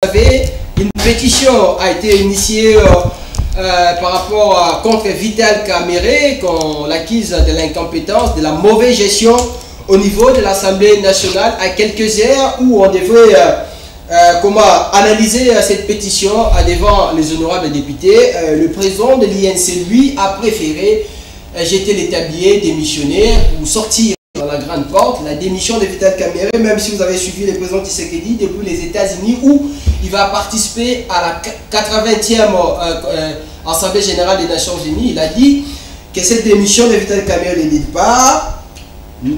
savez, une pétition a été initiée par rapport contre Vital Kamerhe, qu'on l'accuse de l'incompétence, de la mauvaise gestion au niveau de l'Assemblée nationale à quelques heures où on devait analyser cette pétition devant les honorables députés. Le président de l'INC, lui, a préféré jeter les tabliers, démissionner ou sortir dans la grande porte la démission de Vital Kamerhe, même si vous avez suivi le président Tshisekedi depuis les États-Unis où il va participer à la 80e Assemblée générale des Nations Unies. Il a dit que cette démission de Vital Kamerhe ne dit pas, il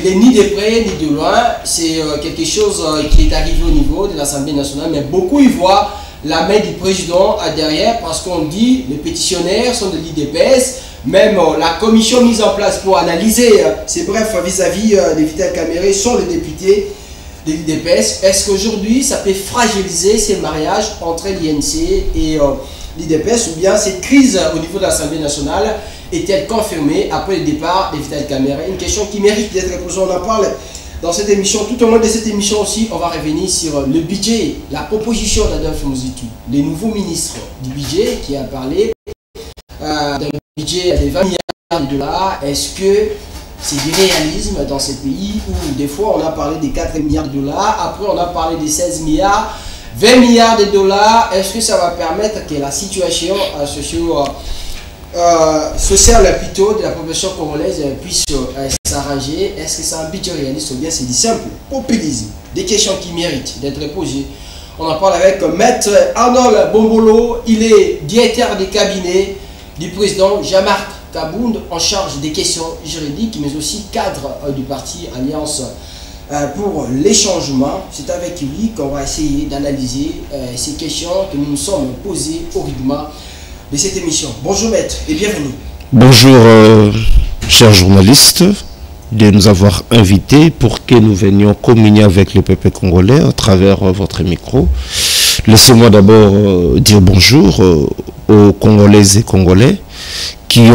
est ni de près ni de loin, c'est quelque chose qui est arrivé au niveau de l'Assemblée nationale, mais beaucoup y voient la main du président derrière parce qu'on dit les pétitionnaires sont de l'IDPS. Même la commission mise en place pour analyser, c'est bref, vis-à-vis de Vital Kamerhe sont les députés de l'IDPS. Est-ce qu'aujourd'hui, ça peut fragiliser ces mariages entre l'INC et l'IDPS ou bien cette crise au niveau de l'Assemblée nationale est-elle confirmée après le départ de Vital Kamerhe? Une question qui mérite d'être posée, on en parle dans cette émission. Tout au long de cette émission aussi, on va revenir sur le budget, la proposition d'Adolphe Muzito, le nouveau ministre du budget qui a parlé d'un budget de 20 milliards de dollars. Est-ce que c'est du réalisme dans ces pays où des fois on a parlé des 4 milliards de dollars, après on a parlé des 16 milliards, 20 milliards de dollars? Est-ce que ça va permettre que la situation sociale plutôt de la population congolaise puisse s'arranger? Est-ce que c'est un budget réaliste ou bien c'est du simple populisme? Des questions qui méritent d'être posées. On en parle avec Maître Arnold Bombolo, il est directeur des cabinets du président Jean-Marc Kabound en charge des questions juridiques, mais aussi cadre du parti Alliance pour les changements. C'est avec lui qu'on va essayer d'analyser ces questions que nous nous sommes posées au rythme de cette émission. Bonjour maître et bienvenue. Bonjour chers journalistes de nous avoir invités pour que nous venions communier avec le peuple congolais à travers votre micro. Laissez-moi d'abord dire bonjour aux Congolaises et Congolais qui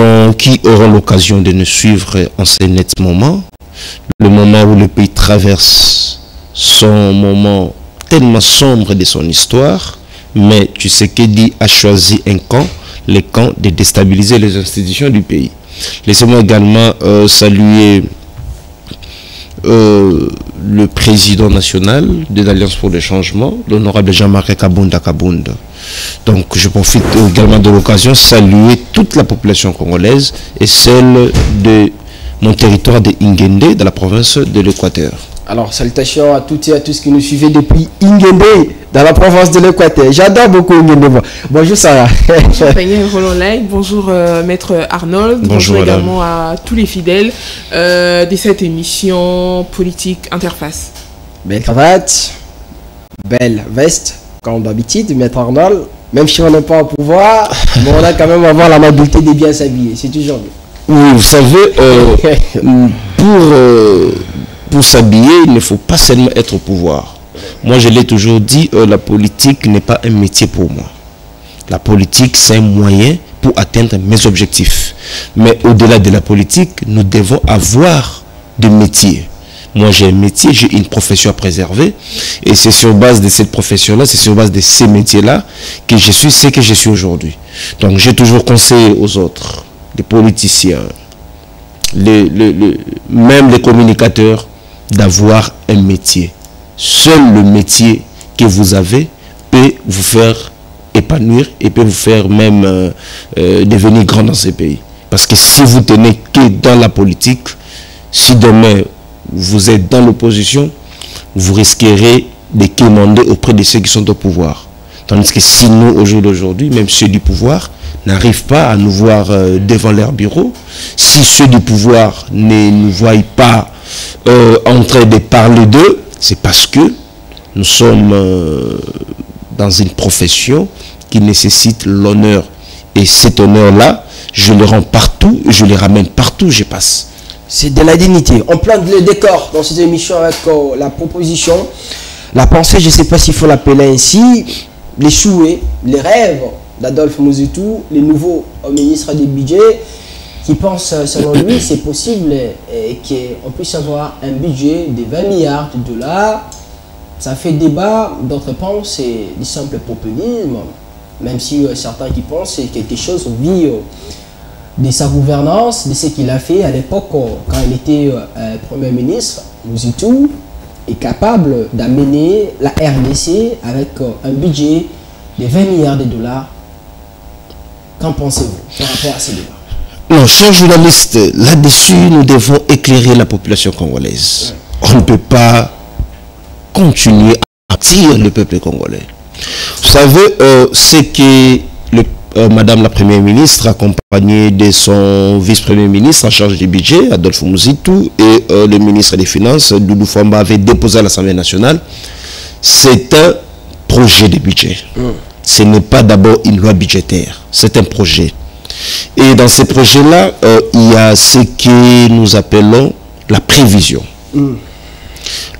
auront l'occasion de nous suivre en ce net moment, le moment où le pays traverse son moment tellement sombre de son histoire, mais Tshisekedi a choisi un camp, le camp de déstabiliser les institutions du pays. Laissez-moi également saluer le président national de l'Alliance pour le changement, l'honorable Jean-Marc Kabound. Donc je profite également de l'occasion de saluer toute la population congolaise et celle de mon territoire de Ingende, de la province de l'Équateur. Alors salutations à toutes et à tous qui nous suivez depuis Ingende, dans la province de l'Équateur. J'adore beaucoup Ingende. Bonjour Sarah. Bonjour Peignel Roland Lay, bonjour Maître Arnold, bonjour également à tous les fidèles de cette émission politique interface. Belle cravate, belle veste, comme d'habitude, Maître Arnold. Même si on n'est pas au pouvoir, mais on a quand même avoir l'amabilité de bien s'habiller, c'est toujours bien. Oui, vous savez, pour s'habiller, il ne faut pas seulement être au pouvoir. Moi, je l'ai toujours dit, la politique n'est pas un métier pour moi. La politique, c'est un moyen pour atteindre mes objectifs. Mais au-delà de la politique, nous devons avoir des métiers. Moi, j'ai un métier, j'ai une profession à préserver. Et c'est sur base de cette profession-là, c'est sur base de ces métiers-là que je suis ce que je suis aujourd'hui. Donc, j'ai toujours conseillé aux autres, les politiciens, même les communicateurs, d'avoir un métier. Seul le métier que vous avez peut vous faire épanouir et peut vous faire même devenir grand dans ces pays. Parce que si vous tenez que dans la politique, si demain vous êtes dans l'opposition, vous risquerez de quémander auprès de ceux qui sont au pouvoir. Tandis que si nous, au jour d'aujourd'hui, même ceux du pouvoir n'arrivent pas à nous voir devant leur bureau, si ceux du pouvoir ne nous voient pas en train de parler d'eux, c'est parce que nous sommes dans une profession qui nécessite l'honneur. Et cet honneur-là, je le rends partout, je le ramène partout où je passe. C'est de la dignité. On plante le décor dans cette émission avec la proposition, la pensée, je ne sais pas s'il faut l'appeler ainsi, les souhaits, les rêves d'Adolphe Muzito, le nouveau ministre du budget, qui pense, selon lui, c'est possible qu'on puisse avoir un budget de 20 milliards de dollars Ça fait débat, d'autres pensent c'est du simple populisme, même si certains qui pensent c'est quelque chose au vie de sa gouvernance, de ce qu'il a fait à l'époque quand il était Premier ministre. Mouzitou est capable d'amener la RDC avec un budget de 20 milliards de dollars. Qu'en pensez-vous par rapport à ces débats? Non, chers journalistes, là-dessus, nous devons éclairer la population congolaise. On ne peut pas continuer à mentir le peuple congolais. Vous savez, c'est que Madame la Première ministre, accompagnée de son vice-premier ministre en charge du budget, Adolphe Mouzitou, et le ministre des Finances, Doudou Famba, avait déposé à l'Assemblée nationale, c'est un projet de budget. Ce n'est pas d'abord une loi budgétaire, c'est un projet. Et dans ce projet-là, il y a ce que nous appelons la prévision.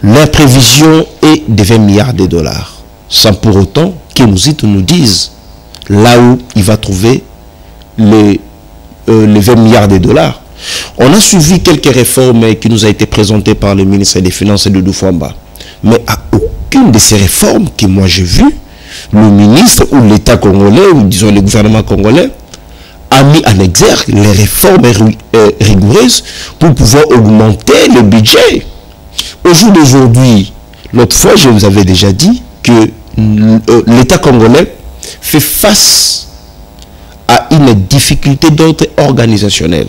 La prévision est de 20 milliards de dollars, sans pour autant que Mouzitou nous dise là où il va trouver les 20 milliards de dollars. On a suivi quelques réformes qui nous ont été présentées par le ministre des Finances de Doudou Famba. Mais à aucune de ces réformes que moi j'ai vues, le ministre ou l'État congolais, ou disons le gouvernement congolais, a mis en exergue les réformes rigoureuses pour pouvoir augmenter le budget. Au jour d'aujourd'hui, l'autre fois, je vous avais déjà dit que l'État congolais fait face à une difficulté d'ordre organisationnel.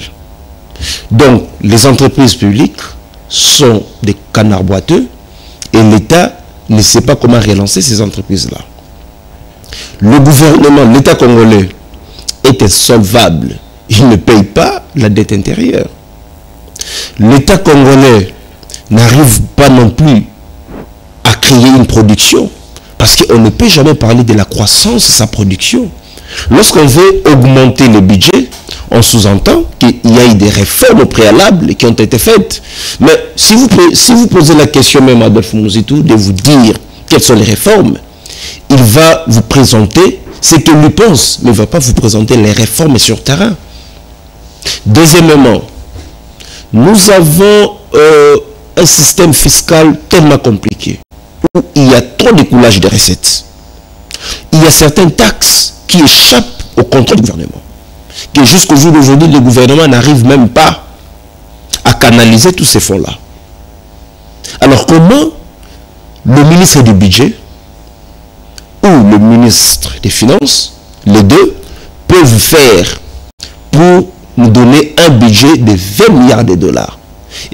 Donc, les entreprises publiques sont des canards boiteux et l'État ne sait pas comment relancer ces entreprises-là. Le gouvernement, l'État congolais, est insolvable. Il ne paye pas la dette intérieure. L'État congolais n'arrive pas non plus à créer une production. Parce qu'on ne peut jamais parler de la croissance de sa production. Lorsqu'on veut augmenter le budget, on sous-entend qu'il y a eu des réformes préalables qui ont été faites. Mais si vous posez la question même à Adolphe Mouzitou de vous dire quelles sont les réformes, il va vous présenter ce qu'il lui pense, mais il ne va pas vous présenter les réformes sur terrain. Deuxièmement, nous avons un système fiscal tellement compliqué, où il y a trop de coulage de recettes. Il y a certaines taxes qui échappent au contrôle du gouvernement. Que jusqu'au jour d'aujourd'hui, le gouvernement n'arrive même pas à canaliser tous ces fonds-là. Alors comment le ministre du budget ou le ministre des Finances, les deux, peuvent faire pour nous donner un budget de 20 milliards de dollars?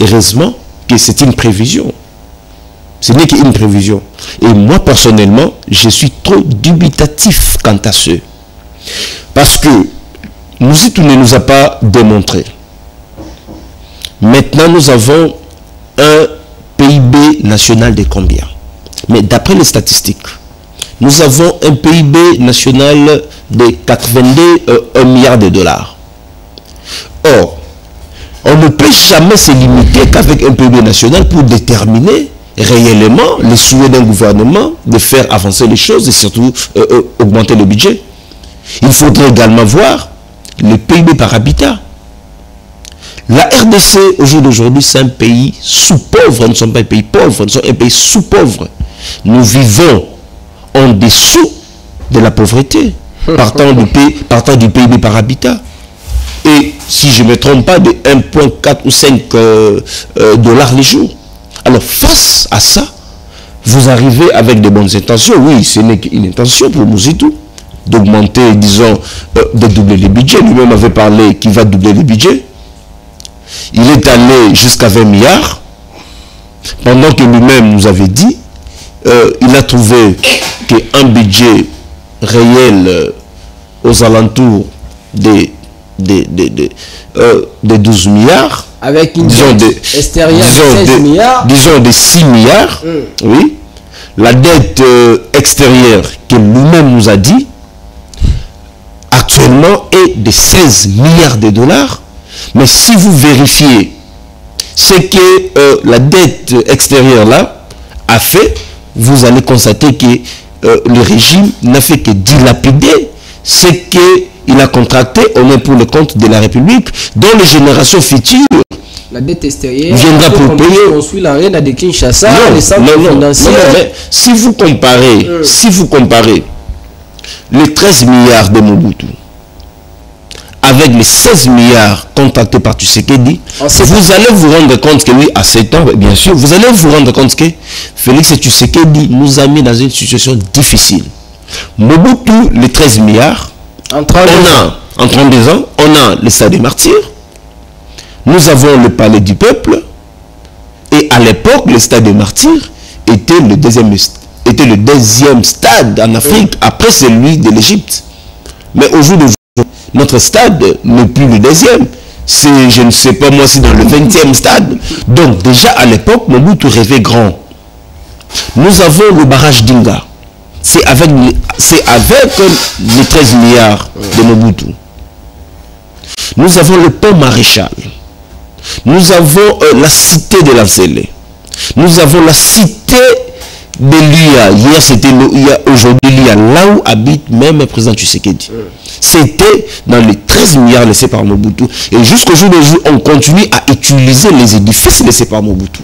Heureusement que c'est une prévision. Ce n'est qu'une prévision. Et moi, personnellement, je suis trop dubitatif quant à ce. Parce que Mouzitou ne nous a pas démontré. Maintenant, nous avons un PIB national de combien? Mais d'après les statistiques, nous avons un PIB national de 82 milliards de dollars. Or, on ne peut jamais se limiter qu'avec un PIB national pour déterminer réellement les souhaits d'un gouvernement de faire avancer les choses et surtout augmenter le budget. Il faudrait également voir le PIB par habitat. La RDC, au jour d'aujourd'hui, c'est un pays sous-pauvre. Nous ne sommes pas un pays pauvre, nous sommes un pays sous-pauvre. Nous vivons en dessous de la pauvreté, partant du PIB par habitat. Et si je ne me trompe pas, de 1,4 ou 5 dollars les jours. Alors face à ça, vous arrivez avec de bonnes intentions. Oui, ce n'est qu'une intention pour Mouzitou d'augmenter, disons, de doubler les budgets. Lui-même avait parlé qu'il va doubler les budgets. Il est allé jusqu'à 20 milliards. Pendant que lui-même nous avait dit, il a trouvé qu'un budget réel aux alentours des 12 milliards. Avec une dette extérieure de 16 milliards. Disons de 6 milliards. Oui. La dette extérieure que lui-même nous a dit, actuellement est de 16 milliards de dollars. Mais si vous vérifiez ce que la dette extérieure là a fait, vous allez constater que le régime n'a fait que dilapider ce qu'il a contracté au moins pour le compte de la République, dont les générations futures La dette extérieure viendra pour payer. Construire l'arène de Kinshasa, non, si vous comparez les 13 milliards de Mobutu avec les 16 milliards contractés par Tshisekedi, vous allez vous rendre compte que oui, à 7 ans, bien sûr, vous allez vous rendre compte que Félix Tshisekedi nous a mis dans une situation difficile. Mobutu, les 13 milliards, en 32 ans, on a le stade des martyrs, nous avons le palais du peuple, et à l'époque, le stade des martyrs était le deuxième stade en Afrique, après celui de l'Égypte. Mais aujourd'hui, notre stade n'est plus le deuxième. C'est, je ne sais pas moi, c'est dans le 20e stade. Donc déjà à l'époque, Mobutu rêvait grand. Nous avons le barrage d'Inga. C'est avec les 13 milliards de Mobutu. Nous avons le pont Maréchal. Nous avons la cité de la Zélé. Nous avons la cité de l'IA. Hier c'était l'IA, aujourd'hui l'IA, là où habite même le président Tshisekedi. C'était dans les 13 milliards laissés par Mobutu. Et jusqu'au jour d'aujourd'hui, on continue à utiliser les édifices laissés par Mobutu.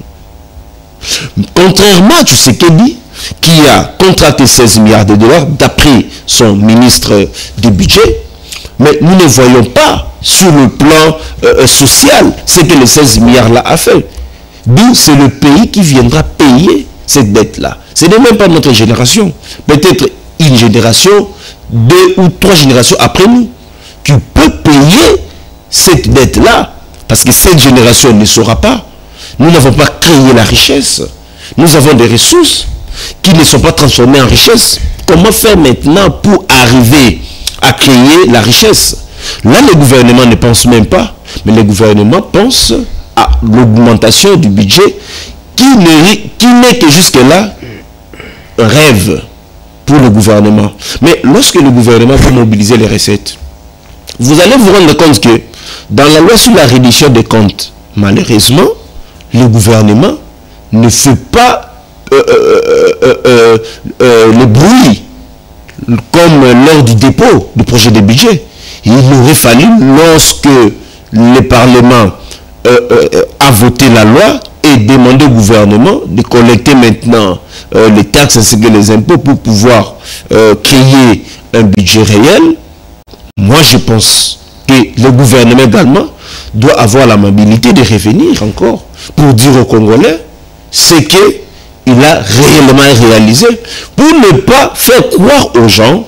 Contrairement à Tshisekedi, qui a contracté 16 milliards de dollars d'après son ministre du budget, mais nous ne voyons pas sur le plan social ce que les 16 milliards là a fait. D'où c'est le pays qui viendra payer cette dette-là. Ce n'est même pas notre génération. Peut-être une génération, 2 ou 3 générations après nous, qui peut payer cette dette-là. Parce que cette génération ne saura pas. Nous n'avons pas créé la richesse. Nous avons des ressources qui ne sont pas transformées en richesse. Comment faire maintenant pour arriver à créer la richesse? Là, le gouvernement ne pense même pas, mais le gouvernement pense à l'augmentation du budget qui n'est que jusque-là un rêve pour le gouvernement. Mais lorsque le gouvernement va mobiliser les recettes, vous allez vous rendre compte que dans la loi sur la reddition des comptes, malheureusement, le gouvernement ne fait pas le bruit comme lors du dépôt du projet de budget. Il aurait fallu, lorsque le Parlement a voté la loi et demandé au gouvernement de collecter maintenant les taxes ainsi que les impôts pour pouvoir créer un budget réel, moi je pense que le gouvernement également doit avoir l'amabilité de revenir encore pour dire aux Congolais ce qu'il a réellement réalisé, pour ne pas faire croire aux gens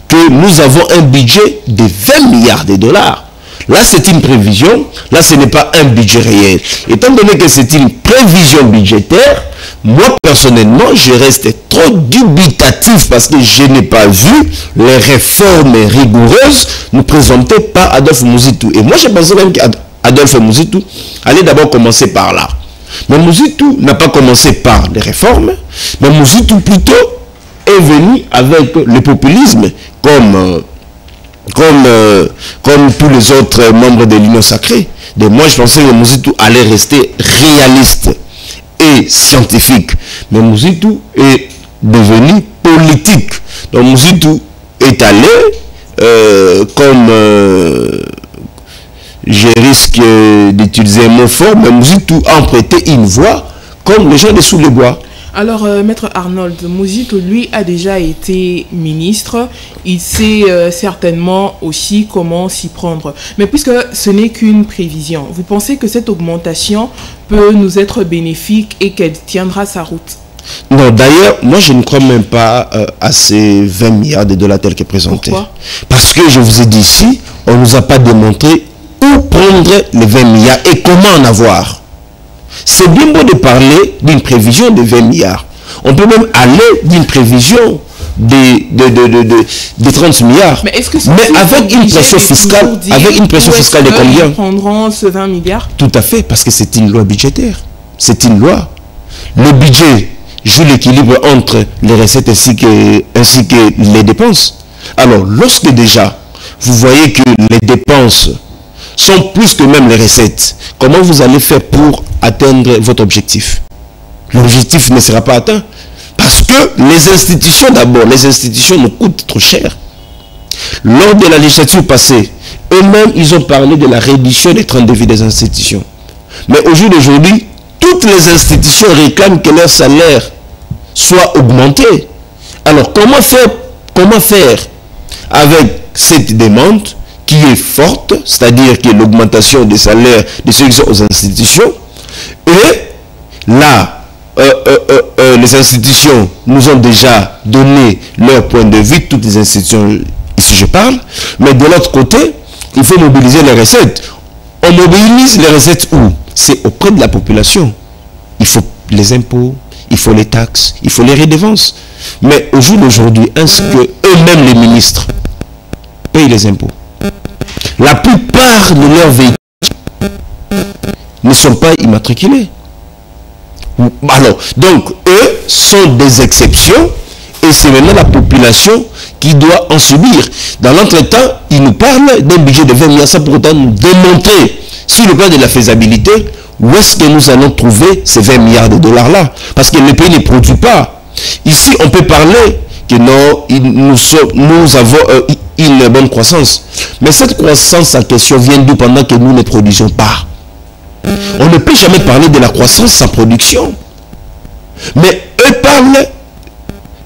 que nous avons un budget de 20 milliards de dollars. Là, c'est une prévision. Là, ce n'est pas un budget réel. Étant donné que c'est une prévision budgétaire, moi, personnellement, je reste trop dubitatif parce que je n'ai pas vu les réformes rigoureuses nous présentées par Adolphe Muzitu. Et moi, je pensais même qu'Adolphe Muzitu allait d'abord commencer par là. Mais Muzitu n'a pas commencé par les réformes, mais Muzitu plutôt est venu avec le populisme comme tous les autres membres de l'Union sacrée. Donc moi je pensais que Muzitu allait rester réaliste et scientifique. Mais Muzitu est devenu politique. Donc Muzitu est allé je risque d'utiliser un mot fort, mais Muzitu a emprunté une voix comme les gens de sous les bois. Alors, Maître Arnold, Muzitu, lui, a déjà été ministre. Il sait certainement aussi comment s'y prendre. Mais puisque ce n'est qu'une prévision, vous pensez que cette augmentation peut nous être bénéfique et qu'elle tiendra sa route? Non, d'ailleurs, moi, je ne crois même pas à ces 20 milliards de dollars tels que présentés. Pourquoi? Parce que, je vous ai dit ici, on ne nous a pas démontré où prendre les 20 milliards et comment en avoir. C'est bien beau de parler d'une prévision de 20 milliards. On peut même aller d'une prévision de 30 milliards. Mais, avec une pression fiscale, de combien? Ils prendront ce 20 milliards? Tout à fait, parce que c'est une loi budgétaire. C'est une loi. Le budget joue l'équilibre entre les recettes ainsi que les dépenses. Alors, lorsque déjà, vous voyez que les dépenses sont plus que même les recettes, comment vous allez faire pour atteindre votre objectif? L'objectif ne sera pas atteint. Parce que les institutions, d'abord, les institutions nous coûtent trop cher. Lors de la législature passée, eux-mêmes, ils ont parlé de la réduction des trains de vie des institutions. Mais au jour d'aujourd'hui, toutes les institutions réclament que leur salaire soit augmenté. Alors, comment faire avec cette demande qui est forte, c'est-à-dire que l'augmentation des salaires de ceux qui sont aux institutions, et là, les institutions nous ont déjà donné leur point de vue, toutes les institutions, ici je parle, mais de l'autre côté, il faut mobiliser les recettes. On mobilise les recettes où? C'est auprès de la population. Il faut les impôts, il faut les taxes, il faut les redevances. Mais au jour d'aujourd'hui, est-ce que eux-mêmes les ministres payent les impôts? La plupart de leurs véhicules ne sont pas immatriculés. Alors, donc, eux sont des exceptions et c'est maintenant la population qui doit en subir. Dans l'entretemps, ils nous parlent d'un budget de 20 milliards, ça pour autant nous démontrer sur le plan de la faisabilité où est-ce que nous allons trouver ces 20 milliards de dollars là. Parce que le pays ne produit pas. Ici, on peut parler que non, nous avons une bonne croissance. Mais cette croissance en question vient d'où pendant que nous ne produisons pas? On ne peut jamais parler de la croissance sans production. Mais eux parlent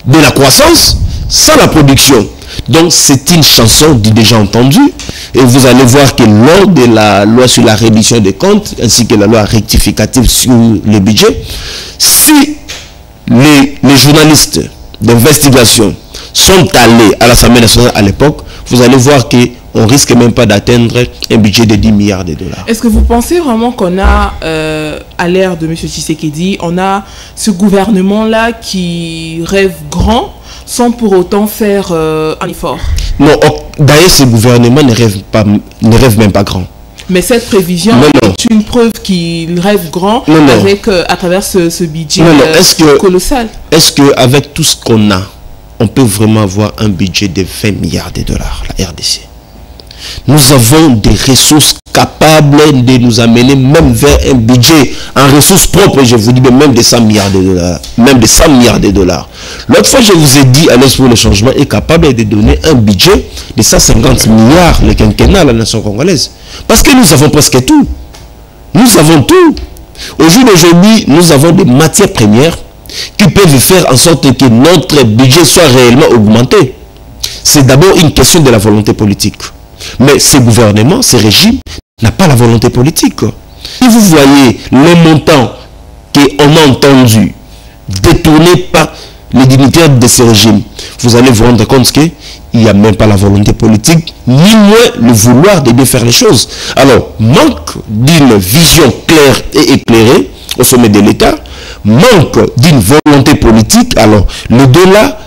de la croissance sans la production. Donc c'est une chanson déjà entendue. Et vous allez voir que lors de la loi sur la reddition des comptes, ainsi que la loi rectificative sur le budget, si les journalistes d'investigation sont allés à l'Assemblée nationale à l'époque, vous allez voir qu'on risque même pas d'atteindre un budget de 10 milliards de dollars. Est-ce que vous pensez vraiment qu'on a, à l'ère de M. Tshisekedi, on a ce gouvernement-là qui rêve grand sans pour autant faire un effort? Non, d'ailleurs, ce gouvernement ne rêve même pas grand. Mais cette prévision est une preuve qu'il rêve grand avec, à travers ce budget colossal. Est-ce qu'avec tout ce qu'on a, on peut vraiment avoir un budget de 20 milliards de dollars, la RDC? Nous avons des ressources capables de nous amener même vers un budget en ressources propres, je vous dis même de 100 milliards de dollars. Même de 100 milliards de dollars. L'autre fois, je vous ai dit, Alliance pour le changement est capable de donner un budget de 150 milliards, le quinquennat à la nation congolaise. Parce que nous avons presque tout. Nous avons tout. Au jour d'aujourd'hui, nous avons des matières premières qui peuvent faire en sorte que notre budget soit réellement augmenté. C'est d'abord une question de la volonté politique. Mais ces gouvernements, ces régimes, n'ont pas la volonté politique. Si vous voyez les montants qu'on a entendus détournés par les dignitaires de ces régimes, vous allez vous rendre compte qu'il n'y a même pas la volonté politique, ni moins le vouloir de bien faire les choses. Alors, manque d'une vision claire et éclairée au sommet de l'État, manque d'une volonté politique, alors le dollar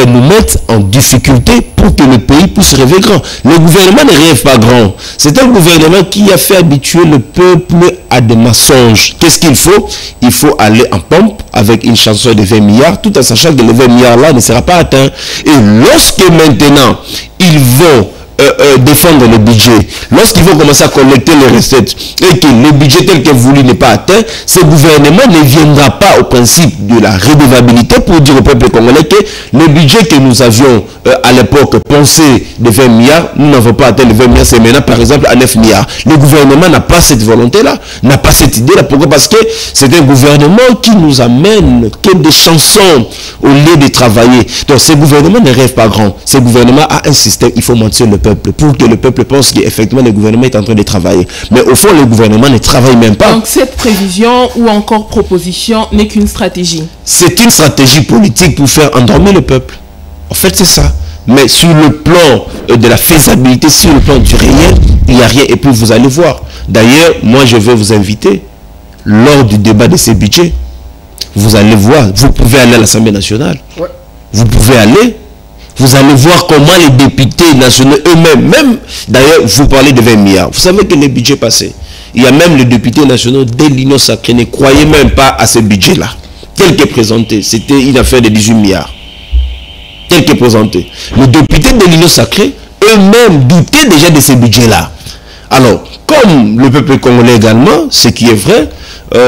nous mettent en difficulté pour que le pays puisse rêver grand. Le gouvernement ne rêve pas grand. C'est un gouvernement qui a fait habituer le peuple à des mensonges. Qu'est-ce qu'il faut? Il faut aller en pompe avec une chanson de 20 milliards, tout en sachant que les 20 milliards là ne sera pas atteint. Et lorsque maintenant, ils vont défendre le budget, lorsqu'ils vont commencer à collecter les recettes et que le budget tel que voulu n'est pas atteint, ce gouvernement ne viendra pas au principe de la redevabilité pour dire au peuple congolais que le budget que nous avions à l'époque pensé de 20 milliards, nous n'avons pas atteint les 20 milliards, c'est maintenant par exemple à 9 milliards. Le gouvernement n'a pas cette volonté-là, n'a pas cette idée-là. Pourquoi? Parce que c'est un gouvernement qui nous amène que des chansons au lieu de travailler. Donc ce gouvernement ne rêve pas grand. Ce gouvernement a un système, il faut mentir le peuple pour que le peuple pense qu'effectivement le gouvernement est en train de travailler. Mais au fond, le gouvernement ne travaille même pas. Donc cette prévision ou encore proposition n'est qu'une stratégie. C'est une stratégie politique pour faire endormir le peuple. En fait, c'est ça. Mais sur le plan de la faisabilité, sur le plan du réel, il n'y a rien. Et puis vous allez voir. D'ailleurs, moi je vais vous inviter lors du débat de ces budgets. Vous allez voir, vous pouvez aller à l'Assemblée nationale. Ouais. Vous pouvez aller. Vous allez voir comment les députés nationaux eux-mêmes, même d'ailleurs, vous parlez de 20 milliards. Vous savez que les budgets passés, il y a même les députés nationaux de l'Union sacrée ne croyaient même pas à ce budget-là. Tel que présenté, c'était une affaire de 18 milliards. Tel que présenté. Les députés de l'Union sacrée, eux-mêmes doutaient déjà de ce budget-là. Alors, comme le peuple congolais également, ce qui est vrai,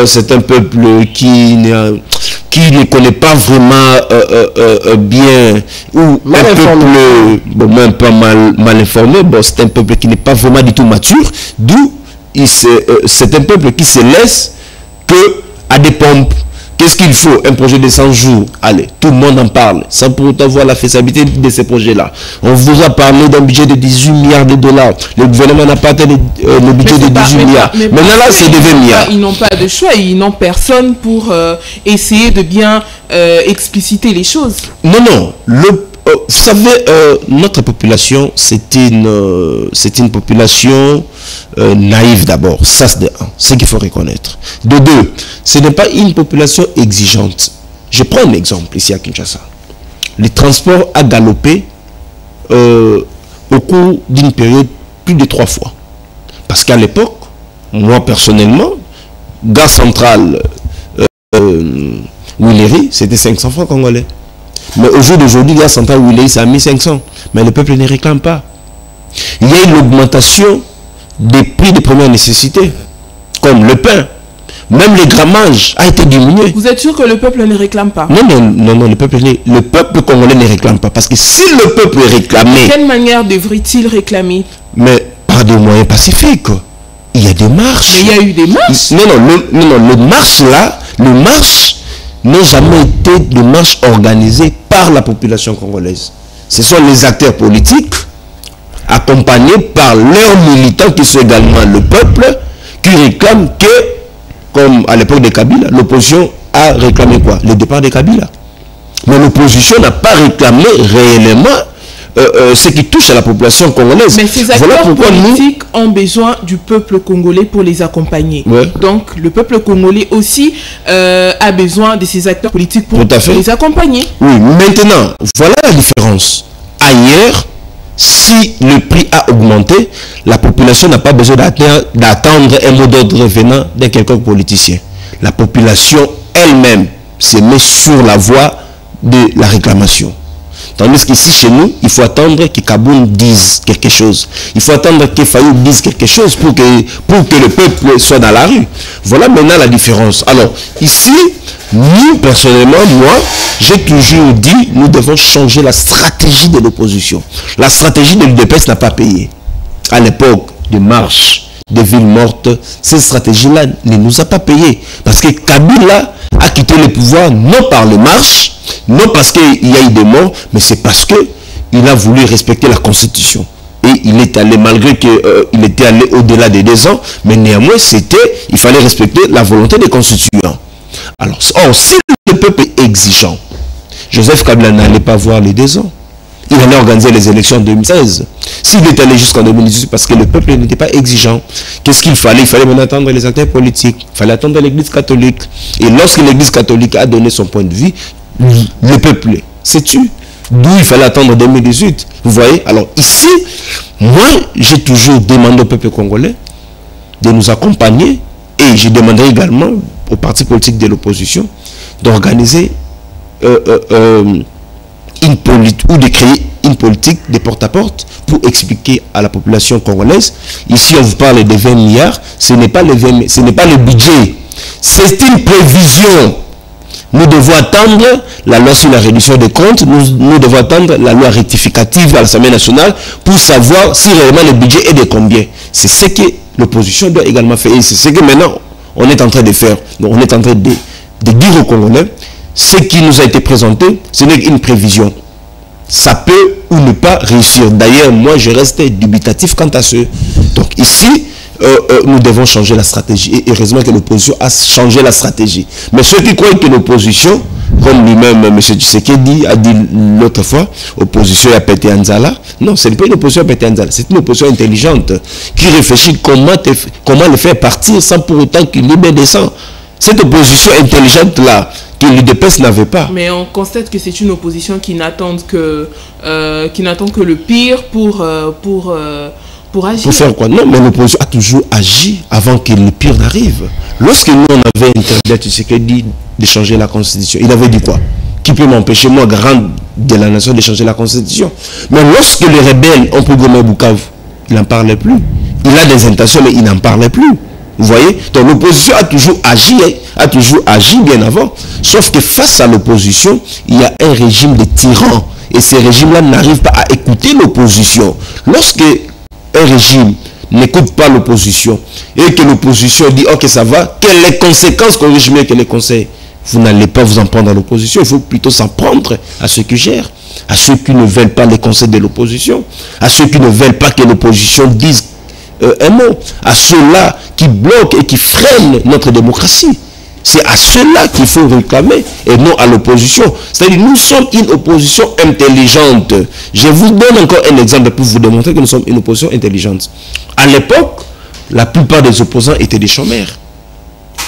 c'est un peuple qui ne connaît pas vraiment bien, ou mal un peuple, bon, même pas mal informé, bon, c'est un peuple qui n'est pas vraiment du tout mature, d'où c'est un peuple qui se laisse que à des pompes. Qu'est-ce qu'il faut? Un projet de 100 jours. Allez, tout le monde en parle, sans pour autant voir la faisabilité de ces projets-là. On vous a parlé d'un budget de 18 milliards de dollars. Le gouvernement n'a pas atteint le budget de 18 milliards. Maintenant, là, c'est de 20 milliards. Ils n'ont pas de choix, ils n'ont personne pour essayer de bien expliciter les choses. Non, non. Vous savez, notre population, c'est une population naïve d'abord. Ça, c'est de un. C'est qu'il faut reconnaître. De deux, ce n'est pas une population exigeante. Je prends un exemple ici à Kinshasa. Le transport a galopé au cours d'une période plus de 3 fois. Parce qu'à l'époque, moi personnellement, gare centrale Willery, c'était 500 francs congolais. Mais au jour d'aujourd'hui, la centrale Willery, c'est à 1500. Mais le peuple ne réclame pas. Il y a une augmentation des prix de première nécessité, comme le pain. Même le grammage a été diminué. Vous êtes sûr que le peuple ne réclame pas? Non, le peuple congolais ne réclame pas. Parce que si le peuple réclamait... De quelle manière devrait-il réclamer? Mais par des moyens pacifiques. Il y a des marches. Mais il y a eu des marches. Non, le marche là, le marche n'ont jamais été de marches organisées par la population congolaise. Ce sont les acteurs politiques, accompagnés par leurs militants qui sont également le peuple, qui réclament que, comme à l'époque de Kabila, l'opposition a réclamé quoi? Le départ de Kabila. Mais l'opposition n'a pas réclamé réellement ce qui touche à la population congolaise. Mais ces acteurs politiques ont besoin du peuple congolais pour les accompagner. Ouais. Donc le peuple congolais aussi a besoin de ces acteurs politiques pour les accompagner. Oui, maintenant, voilà la différence. Ailleurs, si le prix a augmenté, la population n'a pas besoin d'attendre un mot d'ordre venant d'un quelconque politicien. La population elle-même se met sur la voie de la réclamation. Tandis qu'ici, chez nous, il faut attendre que Kaboun dise quelque chose. Il faut attendre que Fayou dise quelque chose pour que le peuple soit dans la rue. Voilà maintenant la différence. Alors, ici, nous, personnellement, moi, j'ai toujours dit, nous devons changer la stratégie de l'opposition. La stratégie de l'UDPS n'a pas payé. À l'époque de marche, des villes mortes, cette stratégie-là ne nous a pas payé. Parce que Kabila a quitté le pouvoir non par les marches, non parce qu'il y a eu des morts, mais c'est parce qu'il a voulu respecter la Constitution. Et il est allé, malgré qu'il était allé au-delà des 2 ans, mais néanmoins, il fallait respecter la volonté des constituants. Alors, si le peuple est exigeant, Joseph Kabila n'allait pas voir les 2 ans. Il allait organiser les élections en 2016. S'il est allé jusqu'en 2018 parce que le peuple n'était pas exigeant, qu'est-ce qu'il fallait? Il fallait maintenant attendre les acteurs politiques. Il fallait attendre l'Église catholique. Et lorsque l'Église catholique a donné son point de vue, le peuple s'est tué. D'où il fallait attendre 2018. Vous voyez? Alors ici, moi, j'ai toujours demandé au peuple congolais de nous accompagner. Et j'ai demandé également aux partis politiques de l'opposition d'organiser ou de créer une politique de porte-à-porte pour expliquer à la population congolaise. Ici, on vous parle de 20 milliards. Ce n'est pas le budget. C'est une prévision. Nous devons attendre la loi sur la réduction des comptes. Nous devons attendre la loi rectificative à l'Assemblée nationale pour savoir si réellement le budget est de combien. C'est ce que l'opposition doit également faire. Et c'est ce que maintenant on est en train de faire. Donc on est en train de dire aux Congolais, ce qui nous a été présenté, ce n'est qu'une prévision. Ça peut ou ne pas réussir. D'ailleurs, moi, je reste dubitatif quant à ce. Donc ici, nous devons changer la stratégie. Et heureusement que l'opposition a changé la stratégie. Mais ceux qui croient que l'opposition, comme lui-même, M. Tshisekedi a dit l'autre fois, opposition à pété Anzala. Non, ce n'est pas une opposition à pété Anzala. C'est une opposition intelligente qui réfléchit comment le faire partir sans pour autant qu'il libère des sangs. Cette opposition intelligente-là, que l'UDPS n'avait pas. Mais on constate que c'est une opposition qui n'attend que le pire pour agir. Pour faire quoi? Non, mais l'opposition a toujours agi avant que le pire n'arrive. Lorsque nous, on avait interdit à Tshisekedi de changer la Constitution, il avait dit quoi? Qui peut m'empêcher, moi, grand de la nation, de changer la Constitution? Mais lorsque les rebelles ont pris Goma Bukavu, il n'en parlait plus. Il a des intentions, mais il n'en parlait plus. Vous voyez? Donc l'opposition a toujours agi bien avant. Sauf que face à l'opposition, il y a un régime de tyrans. Et ces régimes-là n'arrivent pas à écouter l'opposition. Lorsque un régime n'écoute pas l'opposition et que l'opposition dit ok ça va, quelles les conséquences corrige mieux que les conseils? Vous n'allez pas vous en prendre à l'opposition, il faut plutôt s'en prendre à ceux qui gèrent, à ceux qui ne veulent pas les conseils de l'opposition, à ceux qui ne veulent pas que l'opposition dise un mot, à ceux-là qui bloquent et qui freinent notre démocratie. C'est à ceux-là qu'il faut réclamer et non à l'opposition. C'est-à-dire nous sommes une opposition intelligente. Je vous donne encore un exemple pour vous démontrer que nous sommes une opposition intelligente. À l'époque, la plupart des opposants étaient des chômeurs.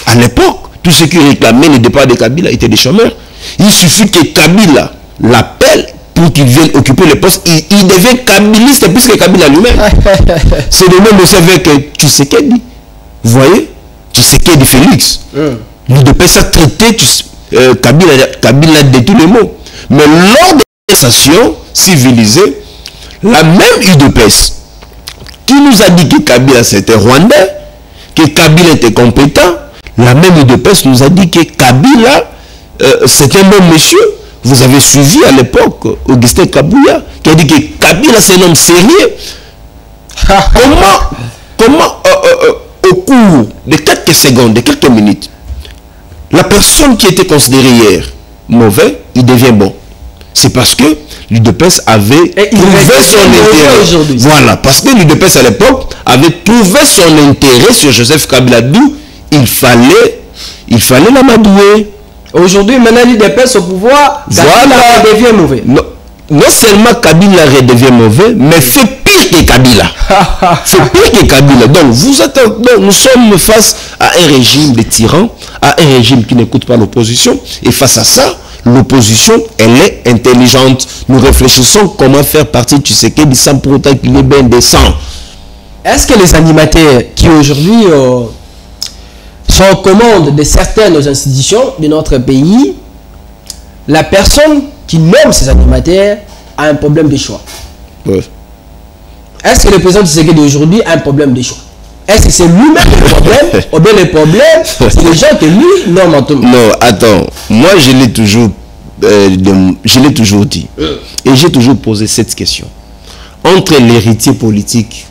À l'époque, tous ceux qui réclamaient le départ de Kabila étaient des chômeurs. Il suffit que Kabila l'appelle pour qu'il vienne occuper le poste. Il devient kabiliste plus que Kabila lui-même. C'est le même aussi avec Tshisekedi. Vous voyez, Tshisekedi Félix. L'UDPS a traité Kabila de tous les mots. Mais lors des conversations civilisées, la même UDPS qui nous a dit que Kabila c'était rwandais, que Kabila était compétent, la même UDPS nous a dit que Kabila c'était un bon monsieur. Vous avez suivi à l'époque Augustin Kabouya qui a dit que Kabila c'est un homme sérieux. Comment au cours de quelques secondes, de quelques minutes, la personne qui était considérée hier mauvais, il devient bon. C'est parce que l'UDPS avait trouvé son intérêt. Voilà, parce que l'UDPS à l'époque avait trouvé son intérêt sur Joseph Kabila, d'où il fallait l'amadouer. Aujourd'hui, maintenant l'UDPS au pouvoir, Kabila redevient mauvais. Non seulement Kabila redevient mauvais, mais fait pire que Kabila. C'est pire que Kabila. Donc, nous sommes face à un régime de tyrans, à un régime qui n'écoute pas l'opposition. Et face à ça, l'opposition, elle est intelligente. Nous réfléchissons comment faire partie de Tshisekedi sans pour autant qu'il est bien décent. Est-ce que les animateurs qui aujourd'hui sont en commande de certaines institutions de notre pays, la personne qui nomme ces animateurs a un problème de choix? Ouais. Est-ce que le président Tshisekedi d'aujourd'hui a un problème de choix? Est-ce que c'est lui-même le problème ou bien le problème, c'est les gens que lui nomme en tout monde? Non, attends. Moi, je l'ai toujours dit. Et j'ai toujours posé cette question. Entre l'héritier politique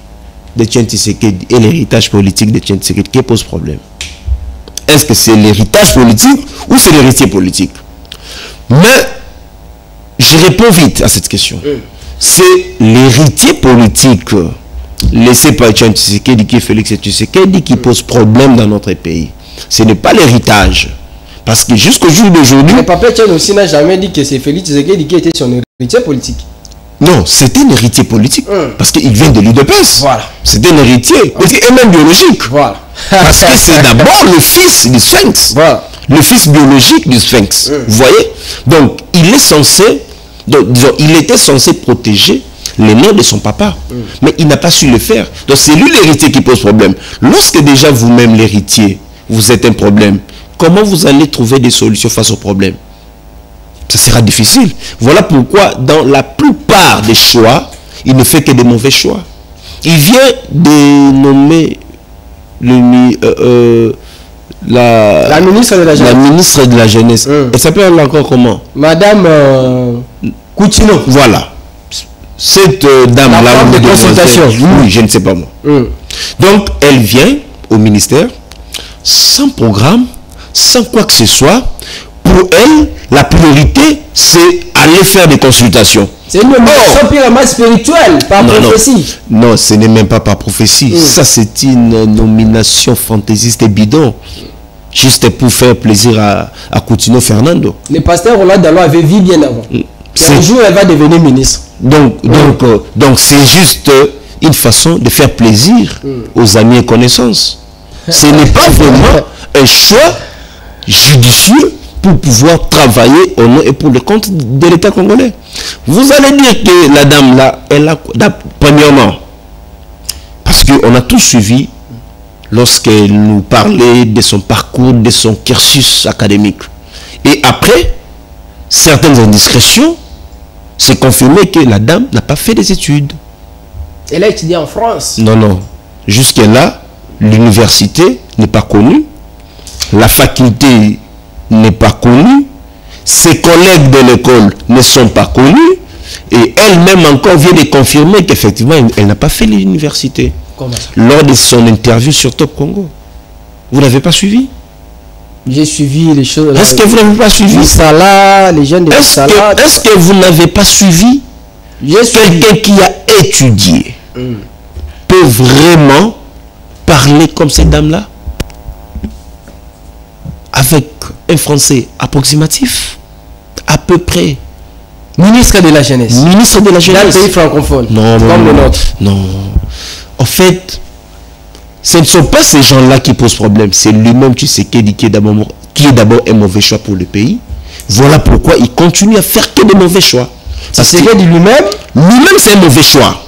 de Etienne Tshisekedi et l'héritage politique de Etienne Tshisekedi, qui pose problème? Est-ce que c'est l'héritage politique ou c'est l'héritier politique? Mais je réponds vite à cette question. C'est l'héritier politique laissé par Etienne Tshisekedi, qui est Félix Tshisekedi, qui pose problème dans notre pays. Ce n'est pas l'héritage. Parce que jusqu'au jour d'aujourd'hui... Mais Papa Etienne aussi n'a jamais dit que c'est Félix Tshisekedi qui était son héritier politique. Non, c'était un héritier politique. Parce qu'il vient de l'UDPS. Voilà. C'était un héritier. Et même biologique. Voilà. Parce que c'est d'abord le fils du Sphinx. Voilà. Le fils biologique du Sphinx. Vous voyez? Donc, il est censé... Donc, disons, il était censé protéger les noms de son papa. Mais il n'a pas su le faire. Donc, c'est lui l'héritier qui pose problème. Lorsque déjà vous-même, l'héritier, vous êtes un problème, comment vous allez trouver des solutions face au problème? Ça sera difficile. Voilà pourquoi, dans la plupart des choix, il ne fait que des mauvais choix. Il vient de nommer la ministre de la jeunesse. La ministre de la jeunesse. Elle s'appelle encore comment? Madame Coutinho. Voilà. Cette dame-là de consultation. Oui, je ne sais pas moi. Donc, elle vient au ministère sans programme, sans quoi que ce soit. Pour elle, la priorité, c'est aller faire des consultations. C'est une nomination purement spirituelle, par prophétie. Non, ce n'est même pas par prophétie. Ça, c'est une nomination fantaisiste et bidon. Juste pour faire plaisir à Coutinho Fernando. Le pasteur Roland Dallon avait vu bien avant. Un jour, elle va devenir ministre. Donc c'est juste une façon de faire plaisir aux amis et connaissances. Ce n'est pas vraiment un choix judicieux pour pouvoir travailler au nom et pour le compte de l'État congolais. Vous allez dire que la dame là, elle a, premièrement, parce qu'on a tous suivi lorsqu'elle nous parlait de son parcours, de son cursus académique. Et après, certaines indiscrétions, c'est confirmé que la dame n'a pas fait des études. Elle a étudié en France. Non, non. Jusque-là, l'université n'est pas connue. La faculté n'est pas connue. Ses collègues de l'école ne sont pas connus. Et elle-même encore vient de confirmer qu'effectivement, elle n'a pas fait l'université. Comment ça? Lors de son interview sur Top Congo. Vous n'avez pas suivi? J'ai suivi les choses. Est-ce que vous n'avez pas suivi? Salah, les jeunes de Salah. Est-ce que vous n'avez pas suivi? Quelqu'un qui a étudié peut vraiment parler comme cette dame-là? Avec un français approximatif? À peu près. Ministre de la jeunesse. Ministre de la jeunesse. D'un pays francophone. Non, comme le nôtre. Non. En fait, ce ne sont pas ces gens-là qui posent problème. C'est lui-même, tu sais, qui est d'abord un mauvais choix pour le pays. Voilà pourquoi il continue à faire que des mauvais choix. Parce que lui-même, c'est un mauvais choix.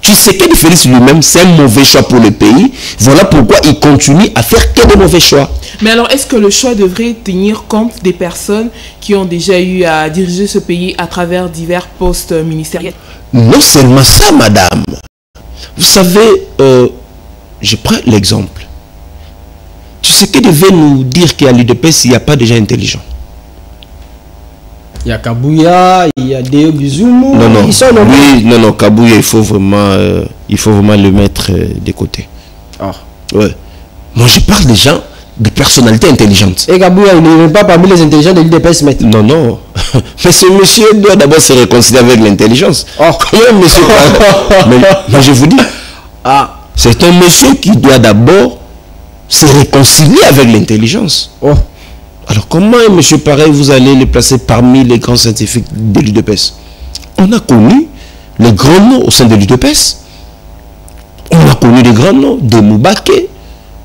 Tu sais que Félix lui-même, c'est un mauvais choix pour le pays. Voilà pourquoi il continue à faire que des mauvais choix. Mais alors, est-ce que le choix devrait tenir compte des personnes qui ont déjà eu à diriger ce pays à travers divers postes ministériels? Non seulement ça, madame. Vous savez, je prends l'exemple. Tu sais que devait nous dire qu'à l'UDPS, il n'y a pas de gens intelligents. Il y a Kabouya, il y a Deo Bizoumou. Non, ils sont oui, non, Kabouya, il faut vraiment le mettre de côté. Ah. Ouais. Moi, je parle des gens, des personnalités intelligentes. Et Kabouya, il n'est pas parmi les intelligents de l'UDPS, maître. Non, non. Mais ce monsieur doit d'abord se réconcilier avec l'intelligence. Oh. Comment monsieur mais je vous dis, c'est un monsieur qui doit d'abord se réconcilier avec l'intelligence. Oh. Alors comment un monsieur pareil, vous allez le placer parmi les grands scientifiques de l'UDPS? On a connu les grands noms au sein de l'UDPS. On a connu les grands noms de Moubake,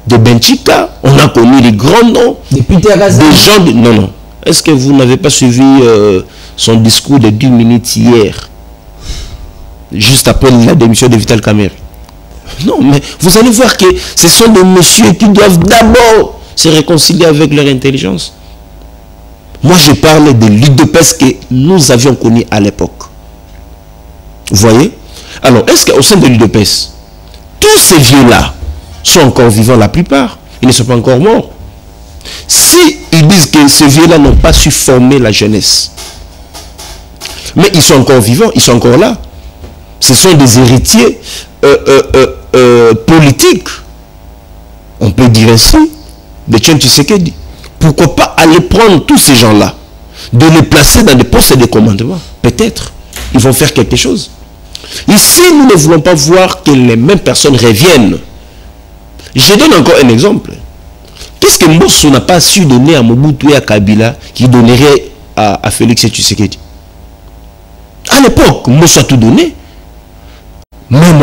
de Benchika. On a connu les grands noms de Peter Gaza. Des gens de... Non, non. Est-ce que vous n'avez pas suivi son discours de 10 minutes hier, juste après la démission de Vital Kamerhe? Non, mais vous allez voir que ce sont des messieurs qui doivent d'abord se réconcilier avec leur intelligence. Moi, je parle de l'UDPS que nous avions connu à l'époque. Vous voyez? Alors, est-ce qu'au sein de l'UDPS, tous ces vieux-là sont encore vivants, la plupart? Ils ne sont pas encore morts. Si ils disent que ces vieux-là n'ont pas su former la jeunesse, mais ils sont encore vivants, ils sont encore là. Ce sont des héritiers politiques. On peut dire ainsi. De Etienne Tshisekedi. Pourquoi pas aller prendre tous ces gens-là, de les placer dans des postes de commandement? Peut-être ils vont faire quelque chose. Ici, nous ne voulons pas voir que les mêmes personnes reviennent. Je donne encore un exemple. Qu'est-ce que Mbosso n'a pas su donner à Mobutu et à Kabila qui donnerait à Félix Tshisekedi? À l'époque, Mbosso a tout donné. Même,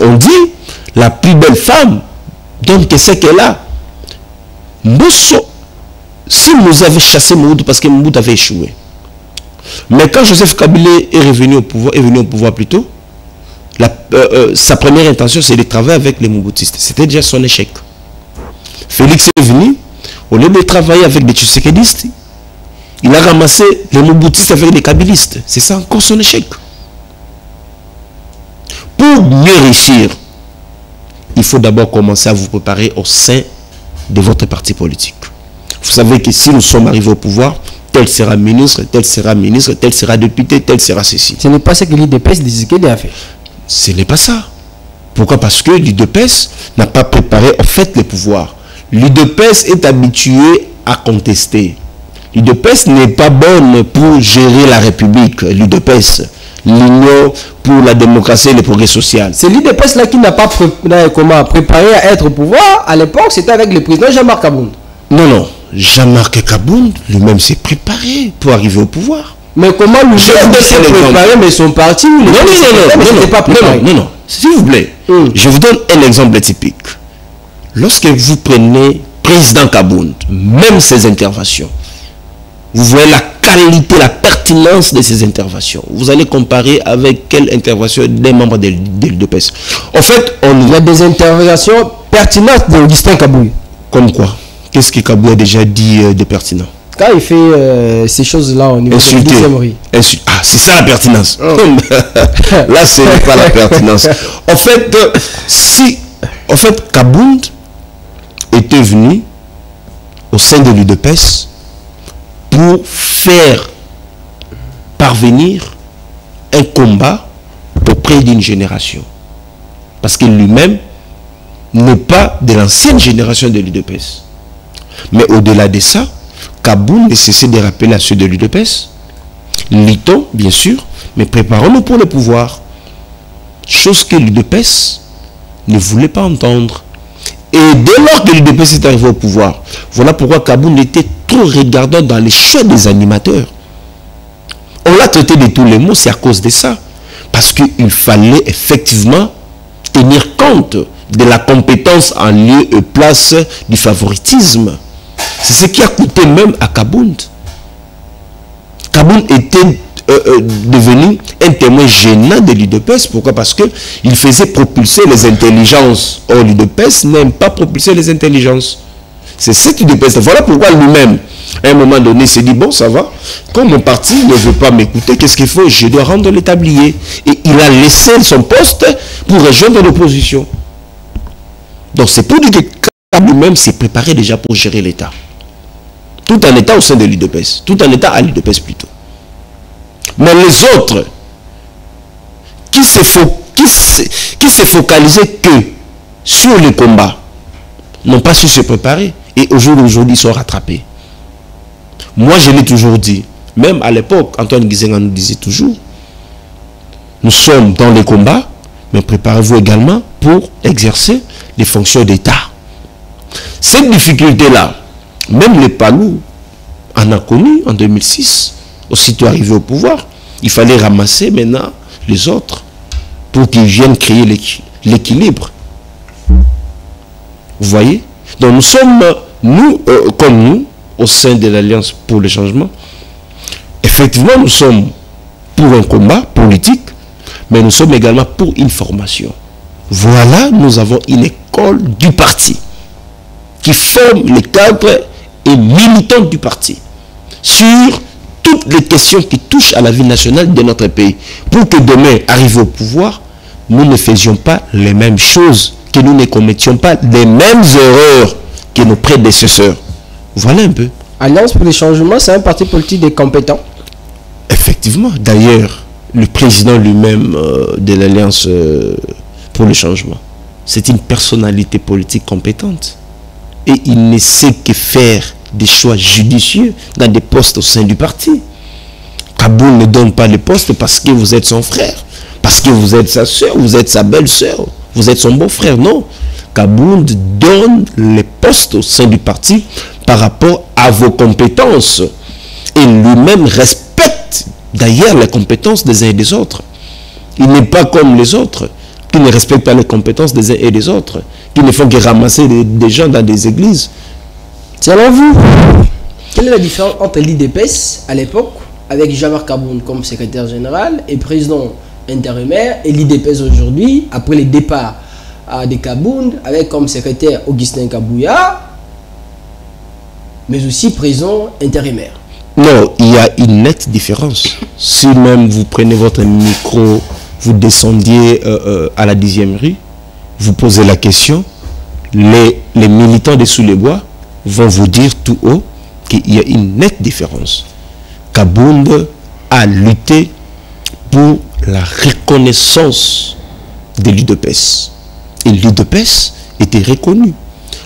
on dit, la plus belle femme donne que c'est qu'elle a. Mbosso, si nous avait chassé Mobutu parce que Mobutu avait échoué. Mais quand Joseph Kabila est venu au pouvoir plus tôt, sa première intention c'est de travailler avec les Mobutistes. C'était déjà son échec. Félix est venu, au lieu de travailler avec des Tshisekidistes, il a ramassé les Mobutistes avec des Kabilistes. C'est ça encore son échec. Pour mieux réussir, il faut d'abord commencer à vous préparer au sein de votre parti politique. Vous savez que si nous sommes arrivés au pouvoir, tel sera ministre, tel sera député, tel sera ceci. Ce n'est pas ce que l'UDPS a fait. Ce n'est pas ça. Pourquoi? Parce que l'UDPS n'a pas préparé en fait le pouvoir. L'UDPS est habitué à contester. L'UDPS n'est pas bonne pour gérer la République. L'UDPS, l'Union pour la démocratie et le progrès social. C'est l'UDPS là qui n'a pas préparé à être au pouvoir. À l'époque, c'était avec le président Jean-Marc Kabound. Non, non. Jean-Marc Kabound lui-même s'est préparé pour arriver au pouvoir. Mais comment lui s'est préparé, mais son parti, non, s'il vous plaît, je vous donne un exemple typique. Lorsque vous prenez président Kabound, même ses interventions, vous voyez la qualité, la pertinence de ses interventions. Vous allez comparer avec quelle intervention des membres de l'UDPS. En fait, il y a des interventions pertinentes d'Augustin Kabouya. Comme quoi? Qu'est-ce que Kabouya a déjà dit de pertinent? Quand il fait ces choses-là au niveau de ah, c'est ça la pertinence. Oh. Là, ce n'est pas la pertinence. En fait, Kabound était venu au sein de l'UDPS pour faire parvenir un combat auprès d'une génération. parce que lui-même n'est pas de l'ancienne génération de l'UDPS. Mais au-delà de ça, Kaboun ne cessait de rappeler à ceux de l'UDPS, luttons, bien sûr, mais préparons-nous pour le pouvoir. Chose que l'UDPS ne voulait pas entendre. Et dès lors que l'UDPS est arrivé au pouvoir, voilà pourquoi Kaboun était trop regardant dans les choix des animateurs. On l'a traité de tous les mots, c'est à cause de ça. Parce qu'il fallait effectivement tenir compte de la compétence en lieu et place du favoritisme. C'est ce qui a coûté même à Kaboun. Kaboun était devenu un témoin gênant de l'UDPS. Pourquoi? Parce qu'il faisait propulser les intelligences. Or, l'UDPS n'aime pas propulser les intelligences. C'est ce qui l'UDPS. Voilà pourquoi lui-même, à un moment donné, s'est dit, bon, ça va, comme mon parti ne veut pas m'écouter, qu'est-ce qu'il faut? Je dois rendre le tablier. Et il a laissé son poste pour rejoindre l'opposition. Donc, c'est pour dire que Kaboun lui-même s'est préparé déjà pour gérer l'État. Tout un État au sein de l'UDPS. Tout un État à l'UDPS plutôt. Mais les autres, qui se focalisaient que sur les combats, n'ont pas su se préparer. Et aujourd'hui, ils sont rattrapés. Moi, je l'ai toujours dit. Même à l'époque, Antoine Gizenga nous disait toujours, nous sommes dans les combats, mais préparez-vous également pour exercer les fonctions d'État. Cette difficulté-là, même les Palous en a connu en 2006. Aussitôt arrivé au pouvoir, il fallait ramasser maintenant les autres pour qu'ils viennent créer l'équilibre. Vous voyez? Donc nous sommes, comme nous, au sein de l'Alliance pour le changement, effectivement nous sommes pour un combat politique, mais nous sommes également pour une formation. Voilà, nous avons une école du parti qui forme les cadres et militants du parti sur toutes les questions qui touchent à la vie nationale de notre pays. Pour que demain, arrivé au pouvoir, nous ne faisions pas les mêmes choses, que nous ne commettions pas les mêmes erreurs que nos prédécesseurs. Voilà un peu. Alliance pour le changement, c'est un parti politique des compétents. Effectivement. D'ailleurs, le président lui-même de l'Alliance pour le changement, c'est une personnalité politique compétente. Et il ne sait que faire des choix judicieux dans des postes au sein du parti. Kaboun ne donne pas les postes parce que vous êtes son frère, parce que vous êtes sa soeur, vous êtes sa belle-soeur, vous êtes son beau-frère. Non. Kaboun donne les postes au sein du parti par rapport à vos compétences. Et lui-même respecte d'ailleurs les compétences des uns et des autres. Il n'est pas comme les autres qui ne respectent pas les compétences des uns et des autres, qui ne font que ramasser des gens dans des églises. Selon vous, quelle est la différence entre l'IDPS à l'époque, avec Jean-Marc Kaboun comme secrétaire général et président intérimaire, et l'IDPS aujourd'hui, après le départ de Kaboun, avec comme secrétaire Augustin Kabouya, mais aussi président intérimaire? Non, il y a une nette différence. Si même vous prenez votre micro, vous descendiez à la 10e rue, vous posez la question, les militants des Sous-les-Bois vont vous dire tout haut qu'il y a une nette différence. Kaboun a lutté pour la reconnaissance de l'UDPS. Et l'UDPS était reconnu.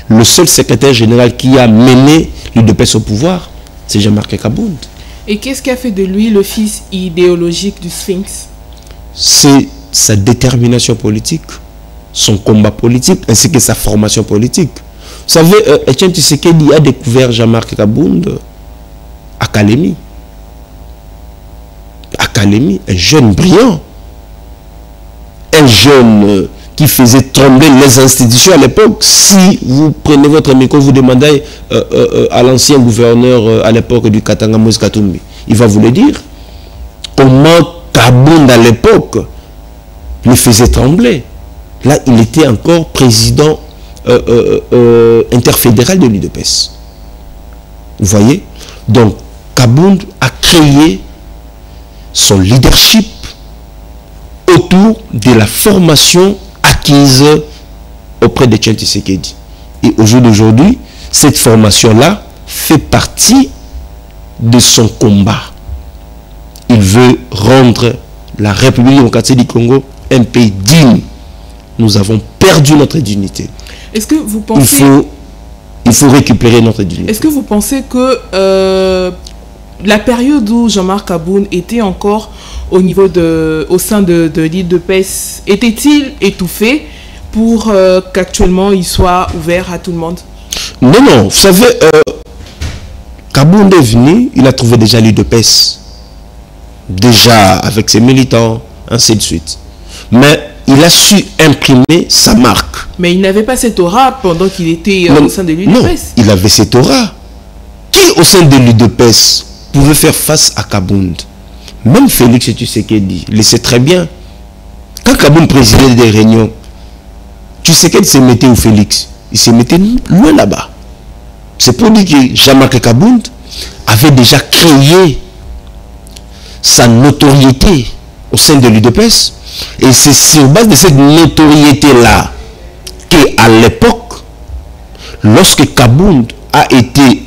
Le seul secrétaire général qui a mené l'UDPS au pouvoir, c'est Jean-Marc Kaboun. Et qu'est-ce qui a fait de lui le fils idéologique du Sphinx? C'est sa détermination politique, son combat politique, ainsi que sa formation politique. Vous savez, Etienne Tshisekedi a découvert Jean-Marc Kaboun à Kalemi. À Kalemi, un jeune brillant. Un jeune qui faisait trembler les institutions à l'époque. Si vous prenez votre micro, vous demandez à l'ancien gouverneur à l'époque du Katanga, Moïse Katumbi, il va vous le dire. Comment Kaboun à l'époque le faisait trembler. Là, il était encore président interfédéral de l'UDPS. Vous voyez? Donc, Kaboun a créé son leadership autour de la formation acquise auprès de Etienne Tshisekedi. Et au jour d'aujourd'hui, cette formation-là fait partie de son combat. Il veut rendre la République démocratique du Congo un pays digne nous avons perdu notre dignité. Est-ce que vous pensez... Il faut récupérer notre dignité. Est-ce que vous pensez que la période où Jean-Marc Aboun était encore au sein de l'IDPS, était-il étouffé pour qu'actuellement il soit ouvert à tout le monde? Non, non, vous savez, Kaboun est venu, il a trouvé déjà l'IDPS. Déjà avec ses militants, ainsi de suite. Mais il a su imprimer sa marque. Mais il n'avait pas cette aura pendant qu'il était au sein de l'UDPS. Non, il avait cette aura. Qui au sein de l'UDPS pouvait faire face à Kaboun? Même Félix Tshisekedi le sait très bien. Quand Kaboun présidait des réunions, Tshisekedi se mettait où Félix? Il se mettait loin là-bas. C'est pour dire que Jean-Marc Kaboun avait déjà créé sa notoriété au sein de l'UDPS. Et c'est sur base de cette notoriété-là qu'à l'époque, lorsque Kaboun a été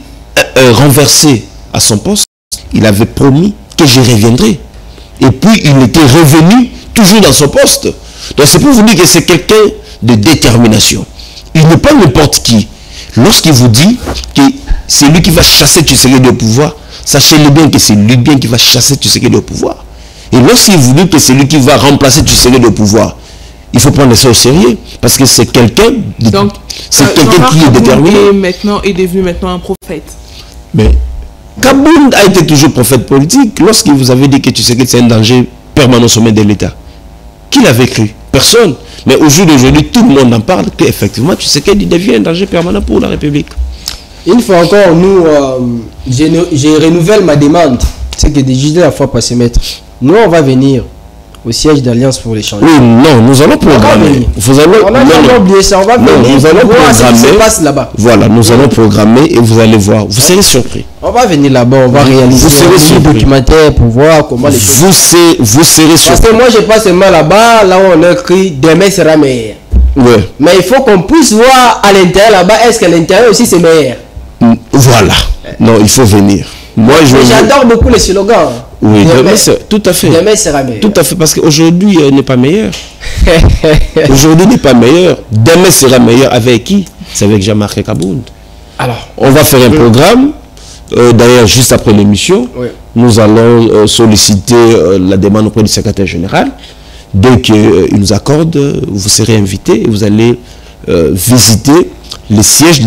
renversé à son poste, il avait promis que je reviendrai. Et puis il était revenu toujours dans son poste. Donc c'est pour vous dire que c'est quelqu'un de détermination. Il n'est pas n'importe qui. Lorsqu'il vous dit que c'est lui qui va chasser Tshisekedi au pouvoir, sachez-le bien que c'est lui bien qui va chasser Tshisekedi au pouvoir. Et lorsqu'il vous dit que c'est lui qui va remplacer Tshisekedi au pouvoir, il faut prendre ça au sérieux, parce que c'est quelqu'un qui est déterminé. Est devenu maintenant un prophète. Mais Kaboun a été toujours prophète politique. Lorsqu'il vous avait dit que Tshisekedi c'est un danger permanent au sommet de l'État, qui l'avait cru? Personne. Mais au jour d'aujourd'hui, tout le monde en parle qu'effectivement Tshisekedi devient un danger permanent pour la République. Une fois encore, nous, je renouvelle ma demande. C'est que j'ai dit la fois passée, maître. Nous, on va venir au siège d'Alliance pour les changements. Oui, non, nous allons programmer. On a jamais oublié ça, on va venir. Nous allons voir ce qui se passe là-bas. Voilà, nous allons programmer et vous allez voir. Vous serez surpris. On va venir là-bas, on va réaliser un documentaire pour voir comment les choses... Vous serez surpris. Parce que moi, je passe seulement là-bas, là où on a écrit « Demain sera meilleur ». Ouais. Mais il faut qu'on puisse voir à l'intérieur là-bas, est-ce qu'à l'intérieur aussi c'est meilleur? Voilà. Non, il faut venir. Moi, j'adore beaucoup les slogans. Oui, demain, tout à fait. Demain sera meilleur. Tout à fait, parce qu'aujourd'hui n'est pas meilleur. Aujourd'hui n'est pas meilleur. Demain sera meilleur avec qui? C'est avec Jean-Marc Kaboun. Alors, on va faire un programme. D'ailleurs, juste après l'émission, nous allons solliciter la demande auprès du secrétaire général. Dès qu'il nous accorde, vous serez invité et vous allez visiter les sièges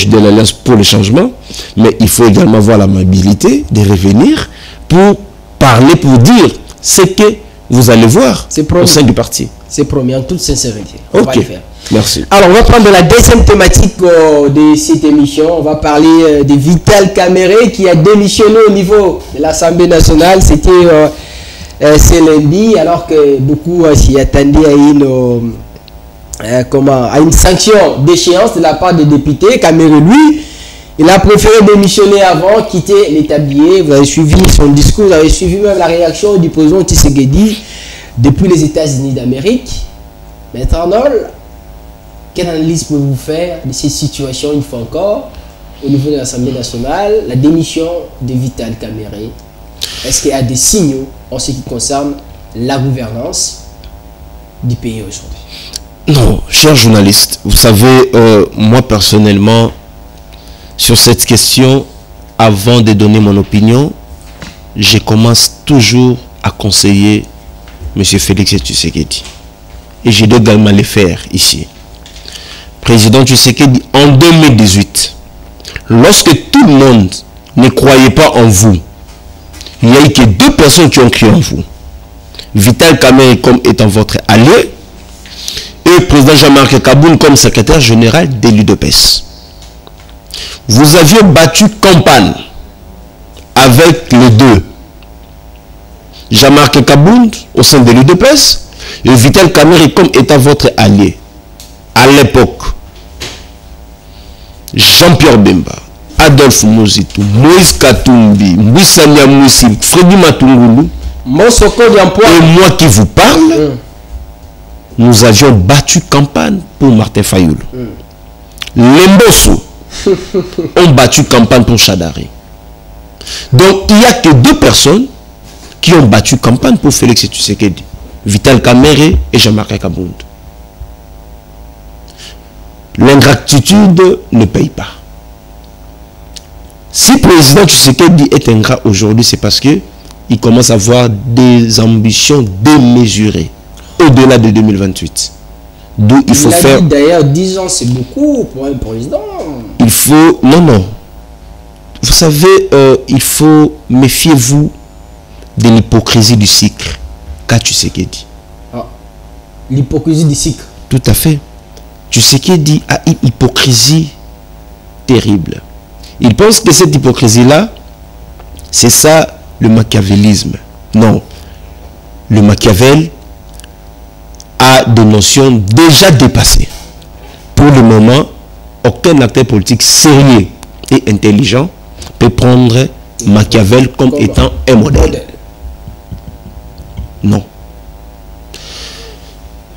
de l'Alliance pour le changement. Mais il faut également avoir la mobilité de revenir pour parler, pour dire ce que vous allez voir au sein du parti. C'est promis, en toute sincérité. On va le faire. Merci. Alors, on va prendre la deuxième thématique de cette émission. On va parler de Vital Kamerhe qui a démissionné au niveau de l'Assemblée nationale. C'était ce lundi, alors que beaucoup s'y attendaient à une sanction d'échéance de la part des députés. Kamerhe, lui, il a préféré démissionner avant, quitter l'établier. Vous avez suivi son discours, vous avez suivi même la réaction du président Tshisekedi depuis les États-Unis d'Amérique. Maître Arnold, quelle analyse pouvez-vous faire de ces situations, une fois encore, au niveau de l'Assemblée nationale, la démission de Vital Kamerhe? Est-ce qu'il y a des signaux en ce qui concerne la gouvernance du pays aujourd'hui? Non, cher journaliste, vous savez, moi personnellement, sur cette question, avant de donner mon opinion, je commence toujours à conseiller M. Félix Tshisekedi. Et je dois également le faire ici. Président Tshisekedi, en 2018, lorsque tout le monde ne croyait pas en vous, il n'y a eu que 2 personnes qui ont cru en vous. Vital Kamerhe comme étant votre allié et le président Jean-Marc Kaboun comme secrétaire général de l'UDPS. Vous aviez battu campagne avec les 2. Jean-Marc Kaboun au sein de l'UDPS et Vital Kamerhe comme étant votre allié. À l'époque, Jean-Pierre Bemba, Adolphe Mozitou, Moïse Katumbi, Mboussania Moussi, Freddy Matungulu, et moi qui vous parle, nous avions battu campagne pour Martin Fayoulou. Les Mbosso ont battu campagne pour Chadari. Donc il n'y a que 2 personnes qui ont battu campagne pour Félix Tshisekedi, Vital Kamerhe et Jean-Marc Kaboun. L'ingratitude ne paye pas. Si le président Tshisekedi est ingrat aujourd'hui, c'est parce que il commence à avoir des ambitions démesurées au-delà de 2028. D'où il faut faire... D'ailleurs, 10 ans, c'est beaucoup pour un président. Il faut... Non. Vous savez, il faut... Méfiez-vous de l'hypocrisie du cycle. Qu'a Tshisekedi. L'hypocrisie du cycle. Tout à fait. Tshisekedi a une hypocrisie terrible. Il pense que cette hypocrisie-là, c'est ça le machiavélisme. Non. Le Machiavel a des notions déjà dépassées. Pour le moment, aucun acteur politique sérieux et intelligent peut prendre Machiavel comme étant un modèle. Non.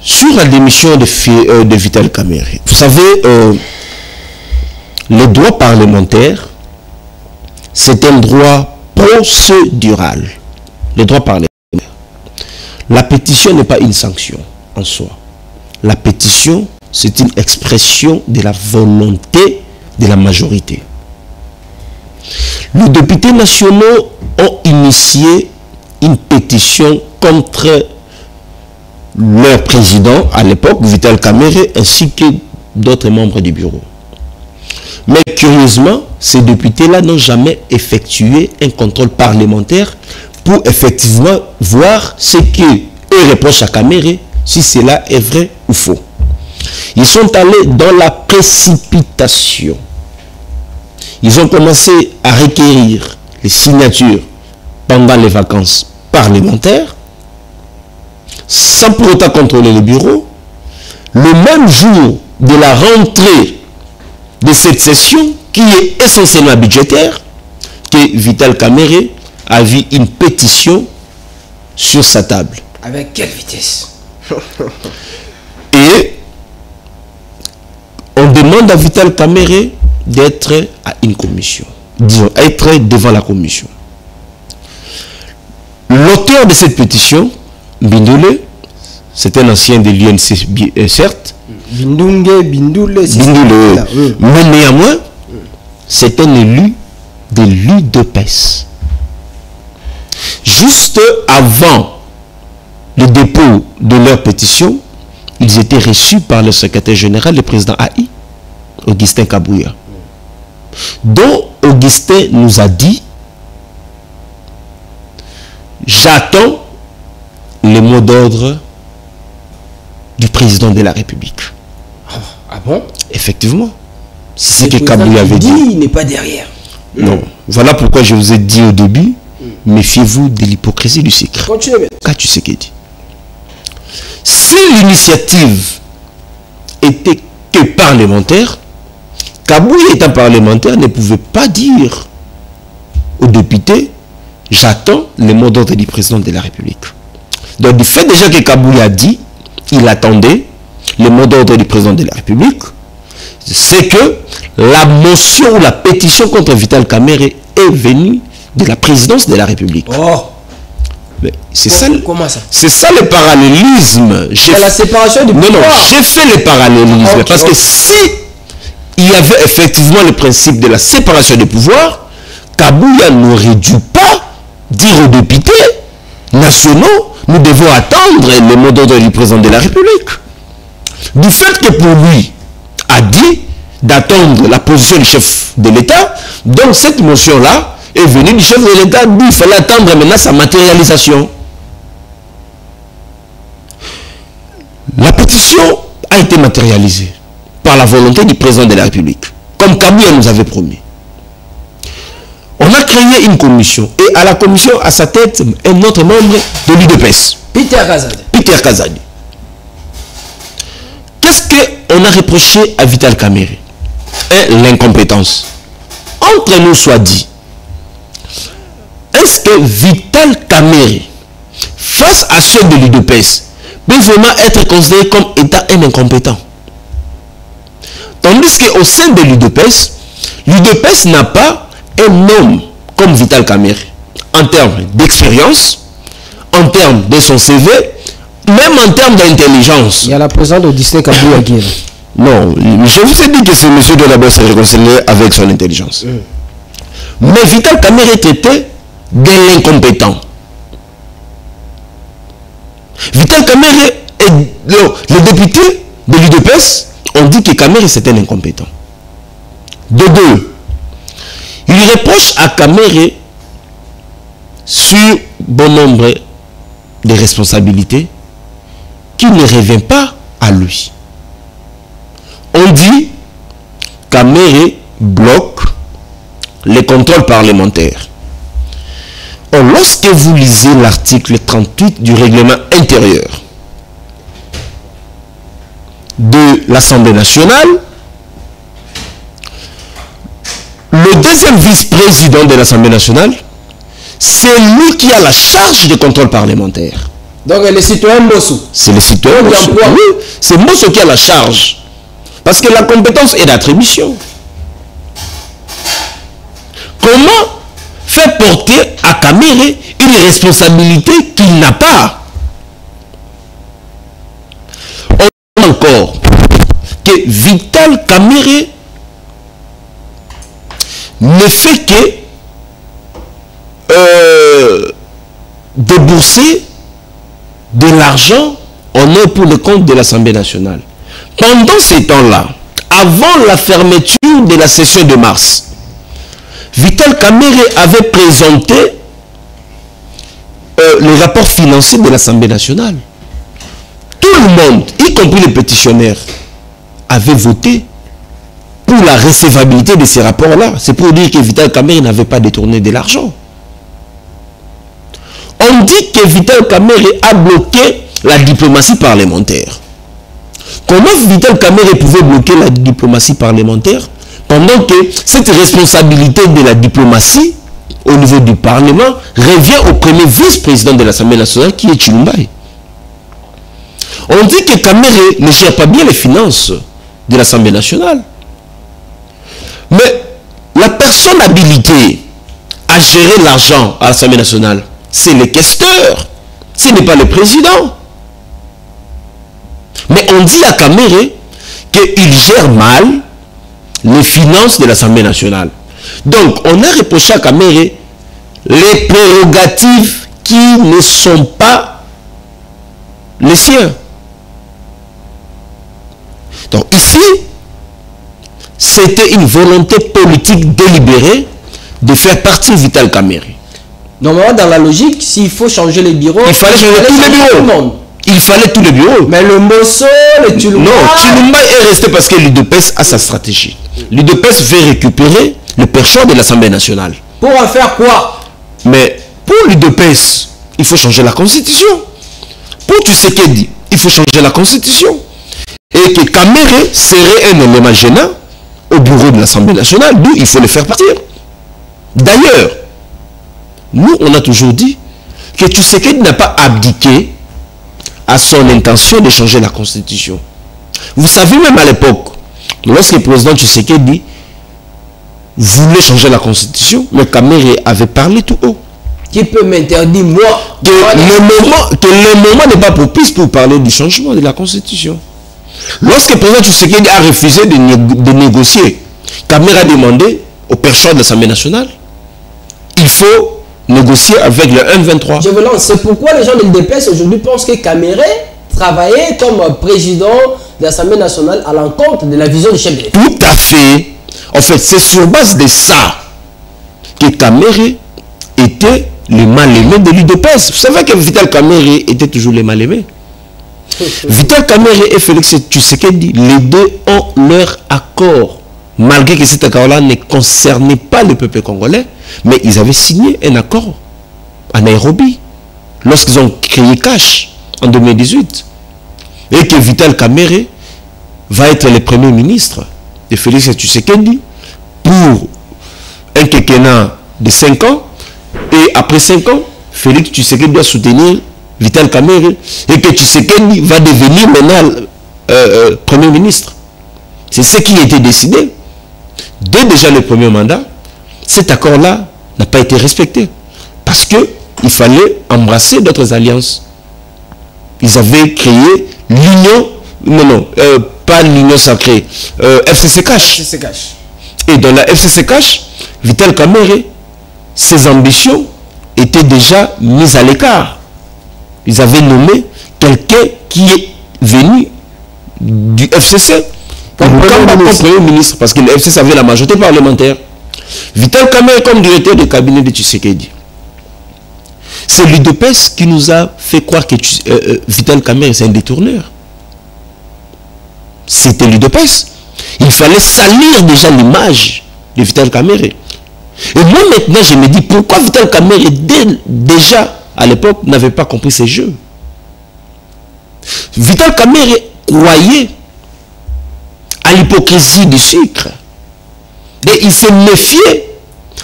Sur la démission de Vital Kamerhe, vous savez, le droit parlementaire, c'est un droit procédural. Le droit parlementaire. La pétition n'est pas une sanction en soi. La pétition, c'est une expression de la volonté de la majorité. Les députés nationaux ont initié une pétition contre leur président à l'époque, Vital Kamerhe, ainsi que d'autres membres du bureau. Mais curieusement, ces députés-là n'ont jamais effectué un contrôle parlementaire pour effectivement voir ce qu'eux reprochent à Kamerhe, si cela est vrai ou faux. Ils sont allés dans la précipitation. Ils ont commencé à requérir les signatures pendant les vacances parlementaires, sans pour autant contrôler le bureau. Le même jour de la rentrée de cette session, qui est essentiellement budgétaire, que Vital Kamerhe a vu une pétition sur sa table. Avec quelle vitesse? Et on demande à Vital Kamerhe d'être à une commission, disons, être devant la commission. L'auteur de cette pétition, Bindoule, c'est un ancien de l'UNC, certes. Bindoule, mais néanmoins, c'est un élu de l'UDPS. Juste avant le dépôt de leur pétition, ils étaient reçus par le secrétaire général, le président AI, Augustin Kabouya, dont Augustin nous a dit: j'attends les mots d'ordre du président de la République. Ah bon? Effectivement. C'est ce que Kabouya avait dit. Il n'est pas derrière. Non. Voilà pourquoi je vous ai dit au début, méfiez-vous de l'hypocrisie du cycle. Continuez. Qu'a Tshisekedi. Si l'initiative était que parlementaire, Kabouya étant parlementaire ne pouvait pas dire aux députés: j'attends les mots d'ordre du président de la République. Donc du fait déjà que Kabouya a dit, il attendait les mots d'ordre du président de la République, c'est que la motion ou la pétition contre Vital Kamerhe est venue de la présidence de la République. Oh. C'est ça, comment ça? C'est ça le parallélisme. C'est la séparation du pouvoir. Non, j'ai fait le parallélisme. Parce que si il y avait effectivement le principe de la séparation des pouvoirs, Kabouya n'aurait dû pas dire aux députés nationaux: nous devons attendre les mots d'ordre du président de la République. Du fait que pour lui a dit d'attendre la position du chef de l'État, donc cette motion-là est venue du chef de l'État, il fallait attendre maintenant sa matérialisation. La pétition a été matérialisée par la volonté du président de la République, comme Kabouya nous avait promis. On a créé une commission, et à la commission, à sa tête, un autre membre de l'UDPS. Peter Kazadi. Qu'est-ce qu'on a reproché à Vital Kamerhe? L'incompétence. Entre nous soit dit, est-ce que Vital Kamerhe, face à ceux de l'UDPS, peut vraiment être considéré comme étant un incompétent? Tandis qu'au sein de l'UDPS n'a pas un homme comme Vital Kamerhe, en termes d'expérience, en termes de son CV, même en termes d'intelligence. Il y a la présence d'Augustin Kabouya. Non, je vous ai dit que ce monsieur doit d'abord se réconcilier avec son intelligence. Mais Vital Kamerhe est traité de l'incompétent. Vital Kamerhe est le député de l'UDPS. On dit que Kamerhe c'était un incompétent. De deux, il reproche à Kamerhe sur bon nombre de responsabilités qui ne revient pas à lui. On dit Kamerhe bloque les contrôles parlementaires. Or, lorsque vous lisez l'article 38 du règlement intérieur de l'Assemblée nationale, le deuxième vice-président de l'Assemblée nationale, c'est lui qui a la charge des contrôles parlementaires. Donc le citoyen Mbosso. C'est le citoyen Mbosso. Oui, c'est Mbosso qui a la charge. Parce que la compétence est d'attribution. Comment faire porter à Kamerhe une responsabilité qu'il n'a pas? On dit encore que Vital Kamerhe ne fait que débourser de l'argent en est pour le compte de l'Assemblée nationale. Pendant ces temps-là, avant la fermeture de la session de mars, Vital Kamerhe avait présenté le rapport financier de l'Assemblée nationale. Tout le monde, y compris les pétitionnaires, avait voté pour la recevabilité de ces rapports-là. C'est pour dire que Vital Kamerhe n'avait pas détourné de l'argent. On dit que Vital Kamerhe a bloqué la diplomatie parlementaire. Comment Vital Kamerhe pouvait bloquer la diplomatie parlementaire pendant que cette responsabilité de la diplomatie au niveau du Parlement revient au premier vice-président de l'Assemblée nationale qui est Chilumbaye. On dit que Kamerhe ne gère pas bien les finances de l'Assemblée nationale. Mais la personne habilitée à gérer l'argent à l'Assemblée nationale, c'est le questeur, ce n'est pas le président. Mais on dit à Kamerhe qu'il gère mal les finances de l'Assemblée nationale. Donc, on a reproché à Kamerhe les prérogatives qui ne sont pas les siens. Donc, ici, c'était une volonté politique délibérée de faire partir Vital Kamerhe. Normalement, dans la logique, s'il faut changer les bureaux, il fallait changer tous les bureaux. Tout le monde. Il fallait tous les bureaux. Mais le Mbosso, le Chilumbaye... Non, Chilumbaye est resté parce que l'UDPS a sa stratégie. L'UDPS veut récupérer le perchoir de l'Assemblée nationale. Pour en faire quoi? Mais pour l'UDPS, il faut changer la Constitution. Pour Tshisekedi, il faut changer la Constitution. Et que Kamerhe serait un élément gênant au bureau de l'Assemblée nationale, d'où il faut le faire partir. D'ailleurs, nous, on a toujours dit que Tshisekedi n'a pas abdiqué à son intention de changer la Constitution. Vous savez, même à l'époque, lorsque le président Tshisekedi voulait changer la Constitution, le Kamerhe avait parlé tout haut. Qui peut m'interdire, moi, que le moment n'est pas propice pour parler du changement de la Constitution. Lorsque le président Tshisekedi a refusé de négocier, Kamerhe a demandé au perchoir de l'Assemblée nationale, il faut négocier avec le 1-23. Je vous lance. C'est pourquoi les gens de l'UDPS aujourd'hui pensent que Kamerhe travaillait comme président de l'Assemblée nationale à l'encontre de la vision du chef de l'État. Tout à fait. En fait, c'est sur base de ça que Kamerhe était le mal-aimé de l'UDPS. Vous savez que Vital Kamerhe était toujours le mal-aimé. Vital Kamerhe et Félix Tshisekedi, les deux ont leur accord. Malgré que cet accord-là ne concernait pas le peuple congolais, mais ils avaient signé un accord à Nairobi, lorsqu'ils ont créé Cash en 2018. Et que Vital Kamerhe va être le premier ministre de Félix Tshisekedi pour un quinquennat de 5 ans. Et après 5 ans, Félix Tshisekedi doit soutenir Vital Kamerhe et que Tshisekedi va devenir maintenant premier ministre. C'est ce qui a été décidé. Dès déjà le premier mandat, cet accord-là n'a pas été respecté. Parce qu'il fallait embrasser d'autres alliances. Ils avaient créé l'Union pas l'Union Sacrée, FCC Cash. FCC Cash. Et dans la FCC Cash, Vital Kamerhe, ses ambitions étaient déjà mises à l'écart. Ils avaient nommé quelqu'un qui est venu du FCC comme Premier ministre, parce que le FCC avait la majorité parlementaire. Vital Kamerhe comme directeur de cabinet de Tshisekedi. C'est l'UDPS qui nous a fait croire que Vital Kamerhe c'est un détourneur. C'était l'UDPS. Il fallait salir déjà l'image de Vital Kamerhe. Et moi maintenant je me dis pourquoi Vital Kamerhe déjà à l'époque n'avait pas compris ces jeux. Vital Kamerhe croyait à l'hypocrisie du sucre. Et il se méfiait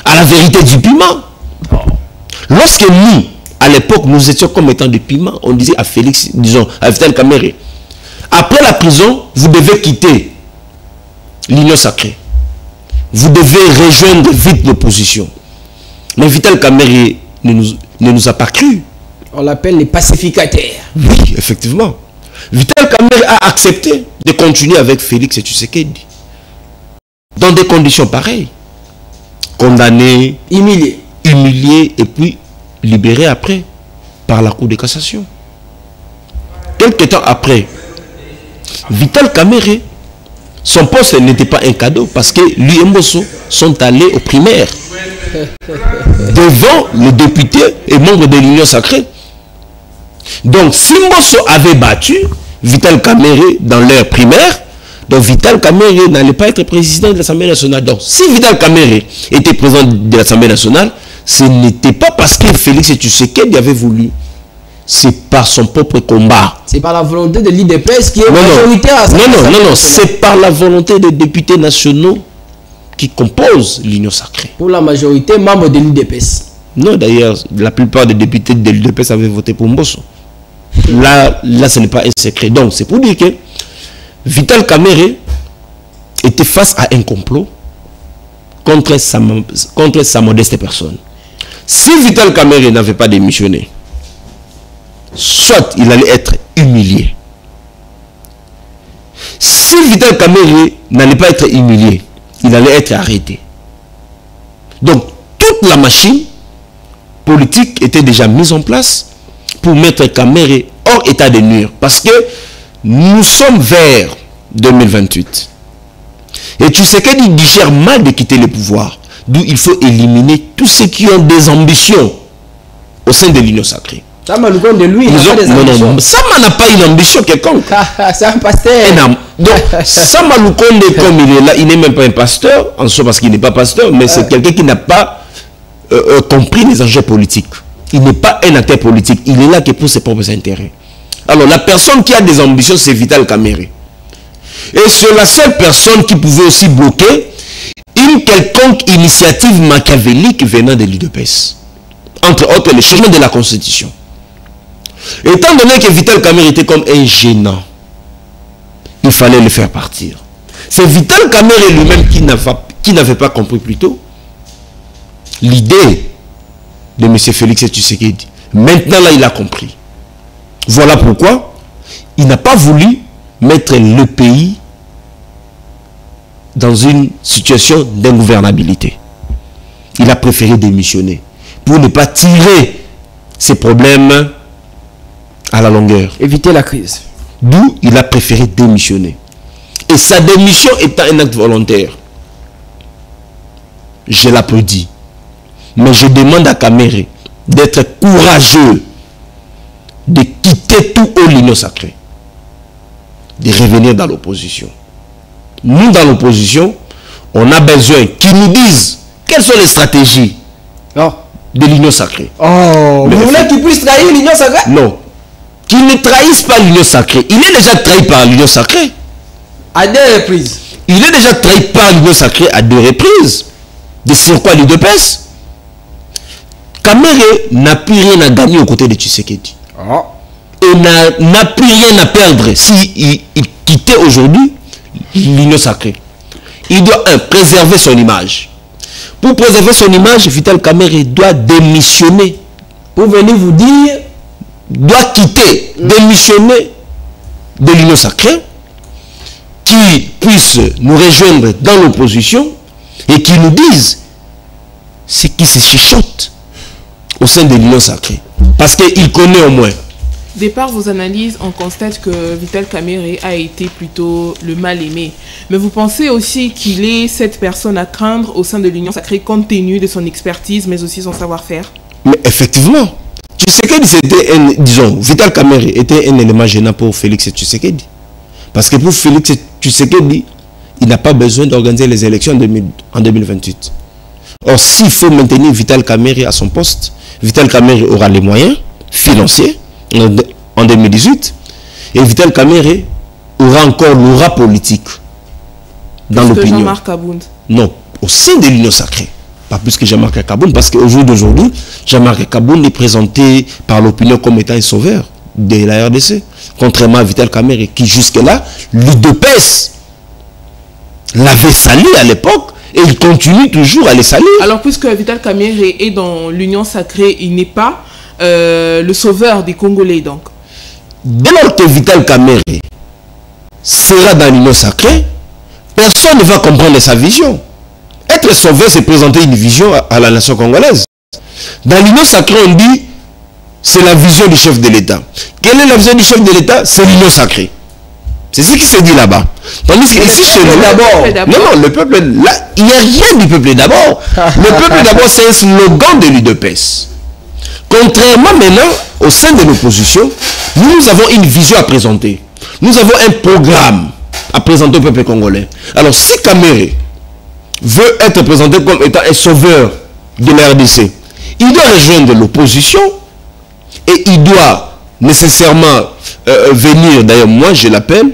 à la vérité du piment. Lorsque nous, à l'époque, nous étions comme étant du piment, on disait à Félix, disons, à Vital Kamerhe, après la prison, vous devez quitter l'Union Sacrée. Vous devez rejoindre vite l'opposition. Mais Vital Kamerhe ne nous a pas cru. On l'appelle les pacificateurs. Oui, effectivement. Vital Kamerhe a accepté de continuer avec Félix Tshisekedi. Dans des conditions pareilles. Condamné, humilié et puis libéré après par la Cour de cassation. Quelque temps après, Vital Kamerhe, son poste n'était pas un cadeau parce que lui et Mbosso sont allés aux primaires devant le député et membre de l'Union Sacrée. Donc si Mbosso avait battu Vital Kamerhe dans leur primaire, donc Vital Kamerhe n'allait pas être président de l'Assemblée nationale. Donc si Vital Kamerhe était président de l'Assemblée nationale, ce n'était pas parce que Félix Tshisekedi avait voulu. C'est par son propre combat. C'est par la volonté de l'IDPS qui est majoritaire à l'Assemblée nationale. Non, c'est par la volonté des députés nationaux qui composent l'Union Sacrée. Pour la majorité, membre de l'IDPS. Non, d'ailleurs, la plupart des députés de l'IDPS avaient voté pour Mbosso. Là, ce n'est pas un secret. Donc, c'est pour dire que Vital Kamerhe était face à un complot contre sa modeste personne. Si Vital Kamerhe n'avait pas démissionné, soit il allait être humilié. Si Vital Kamerhe n'allait pas être humilié, il allait être arrêté. Donc, toute la machine politique était déjà mise en place pour mettre Kamerhe hors état de nuire. Parce que nous sommes vers 2028. Et Tshisekedi digère mal de quitter le pouvoir. D'où il faut éliminer tous ceux qui ont des ambitions au sein de l'Union Sacrée. Sama Lukonde de lui, il n'a pas des ambitions. Non, Sama n'a pas une ambition quelconque. C'est un pasteur. Donc, Sama Lukonde, comme il est là, il n'est même pas un pasteur, en soi parce qu'il n'est pas pasteur, mais c'est quelqu'un qui n'a pas compris les enjeux politiques. Il n'est pas un acteur politique, il est là que pour ses propres intérêts. Alors, la personne qui a des ambitions, c'est Vital Kamerhe. Et c'est la seule personne qui pouvait aussi bloquer une quelconque initiative machiavélique venant de l'UDPS. Entre autres, le changement de la Constitution. Étant donné que Vital Kamerhe était comme un gênant, il fallait le faire partir. C'est Vital Kamerhe lui-même qui n'avait pas compris plus tôt l'idée de M. Félix Tshisekedi. Maintenant, là, il a compris. Voilà pourquoi il n'a pas voulu mettre le pays dans une situation d'ingouvernabilité. Il a préféré démissionner pour ne pas tirer ses problèmes à la longueur. Éviter la crise. D'où il a préféré démissionner. Et sa démission étant un acte volontaire, je l'applaudis. Mais je demande à Kamerhe d'être courageux, de quitter tout haut l'Union Sacrée, de revenir dans l'opposition. Nous, dans l'opposition, on a besoin qu'ils nous disent quelles sont les stratégies de l'Union Sacrée. Oh, vous voulez qu'ils puissent trahir l'Union Sacrée? Non. Qu'ils ne trahissent pas l'Union Sacrée. Il est déjà trahi par l'Union Sacrée. À 2 reprises. Il est déjà trahi par l'Union Sacrée à 2 reprises. De sur quoi l'UDPS? Kamerhe n'a plus rien à gagner aux côtés de Tshisekedi. Et n'a plus rien à perdre s'il quittait aujourd'hui l'Union Sacrée. Il doit préserver son image. Pour préserver son image, Vital Kamerhe doit démissionner. Pour venir vous dire, doit quitter, démissionner de l'Union Sacrée qui puisse nous rejoindre dans l'opposition et qui nous dise ce qui se chuchote au sein de l'Union sacrée. Parce qu'il connaît au moins. De par vos analyses, on constate que Vital Kamerhe a été plutôt le mal-aimé. Mais vous pensez aussi qu'il est cette personne à craindre au sein de l'Union sacrée compte tenu de son expertise, mais aussi son savoir-faire? Mais effectivement, Tshisekedi, c'était disons, Vital Kamerhe était un élément gênant pour Félix Tshisekedi. Parce que pour Félix Tshisekedi, il n'a pas besoin d'organiser les élections en 2028. Or, s'il faut maintenir Vital Kamerhe à son poste, Vital Kamerhe aura les moyens financiers en 2018 et Vital Kamerhe aura encore l'aura politique dans l'opinion. Jean-Marc Kabound? Non, au sein de l'Union sacrée. Pas plus que Jean-Marc Kabound, parce qu'au jour d'aujourd'hui, Jean-Marc Kabound est présenté par l'opinion comme étant un sauveur de la RDC. Contrairement à Vital Kamerhe qui jusque-là, l'UDPS l'avait sali à l'époque et il continue toujours à les salir. Alors puisque Vital Kamerhe est dans l'Union sacrée, il n'est pas le sauveur des Congolais donc. Dès lors que Vital Kamerhe sera dans l'Union sacrée, personne ne va comprendre sa vision. Être sauveur, c'est présenter une vision à la nation congolaise. Dans l'Union sacrée, on dit c'est la vision du chef de l'État. Quelle est la vision du chef de l'État? C'est l'Union sacrée. C'est ce qui se dit là-bas. Tandis qu'ici, chez nous, d'abord. Non, le peuple, là, il n'y a rien du peuple d'abord. Le peuple d'abord, c'est un slogan de l'UDPS. Contrairement maintenant, au sein de l'opposition, nous avons une vision à présenter. Nous avons un programme à présenter au peuple congolais. Alors, si Kamerhe veut être présenté comme étant un sauveur de la RDC, il doit rejoindre l'opposition et il doit nécessairement venir, d'ailleurs moi je l'appelle,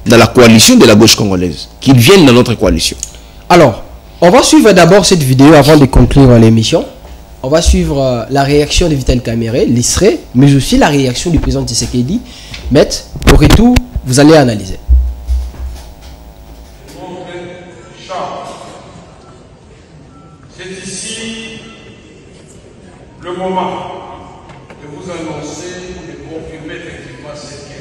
dans la coalition de la gauche congolaise, qu'il vienne dans notre coalition. Alors, on va suivre d'abord cette vidéo avant de conclure l'émission. On va suivre la réaction de Vital Kamerhe, l'extrait, mais aussi la réaction du président Tshisekedi. Maître, au retour, vous allez analyser. C'est ici le moment de vous annoncer ou de confirmer effectivement ce que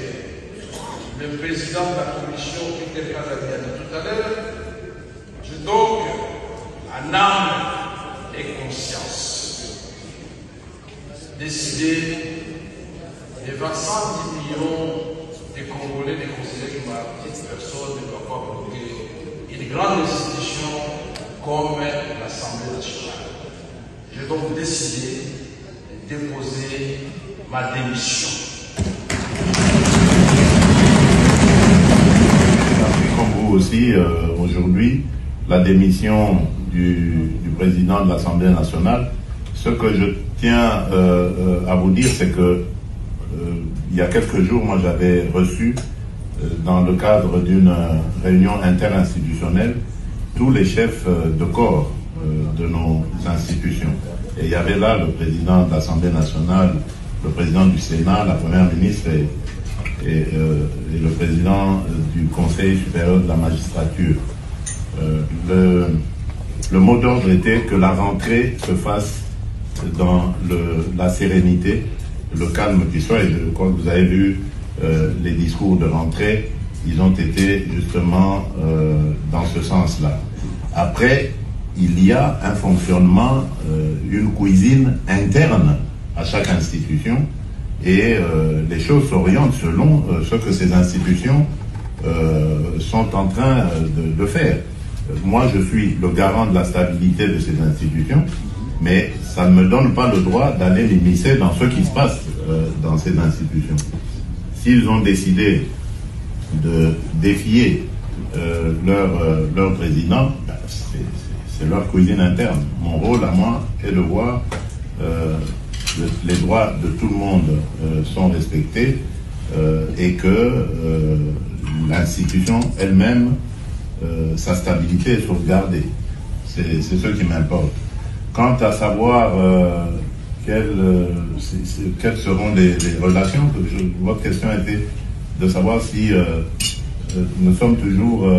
le président de la commission, Peter Kazadi, a dit tout à l'heure. Je donc, en âme et conscience, décidé de 110 millions de Congolais de considérer que ma petite personne ne doit pas bloquer une grande institution comme l'Assemblée nationale. J'ai donc décidé de déposer ma démission. Comme vous aussi, aujourd'hui, la démission du président de l'Assemblée nationale. Ce que je tiens à vous dire, c'est que il y a quelques jours, moi j'avais reçu, dans le cadre d'une réunion interinstitutionnelle, tous les chefs de corps de nos institutions. Et il y avait là le président de l'Assemblée nationale, le président du Sénat, la première ministre et le président du Conseil supérieur de la magistrature. Le mot d'ordre était que la rentrée se fasse dans la sérénité, le calme qui soit. Et je crois que vous avez vu les discours de rentrée, ils ont été justement dans ce sens-là. Après, il y a un fonctionnement, une cuisine interne à chaque institution et les choses s'orientent selon ce que ces institutions sont en train de faire. Moi, je suis le garant de la stabilité de ces institutions, mais ça ne me donne pas le droit d'aller m'immiscer dans ce qui se passe dans ces institutions. S'ils ont décidé de défier leur président, c'est leur cuisine interne. Mon rôle à moi est de voir les droits de tout le monde sont respectés et que l'institution elle-même, sa stabilité est sauvegardée. C'est ce qui m'importe. Quant à savoir quelles seront les relations, votre question était de savoir si nous sommes toujours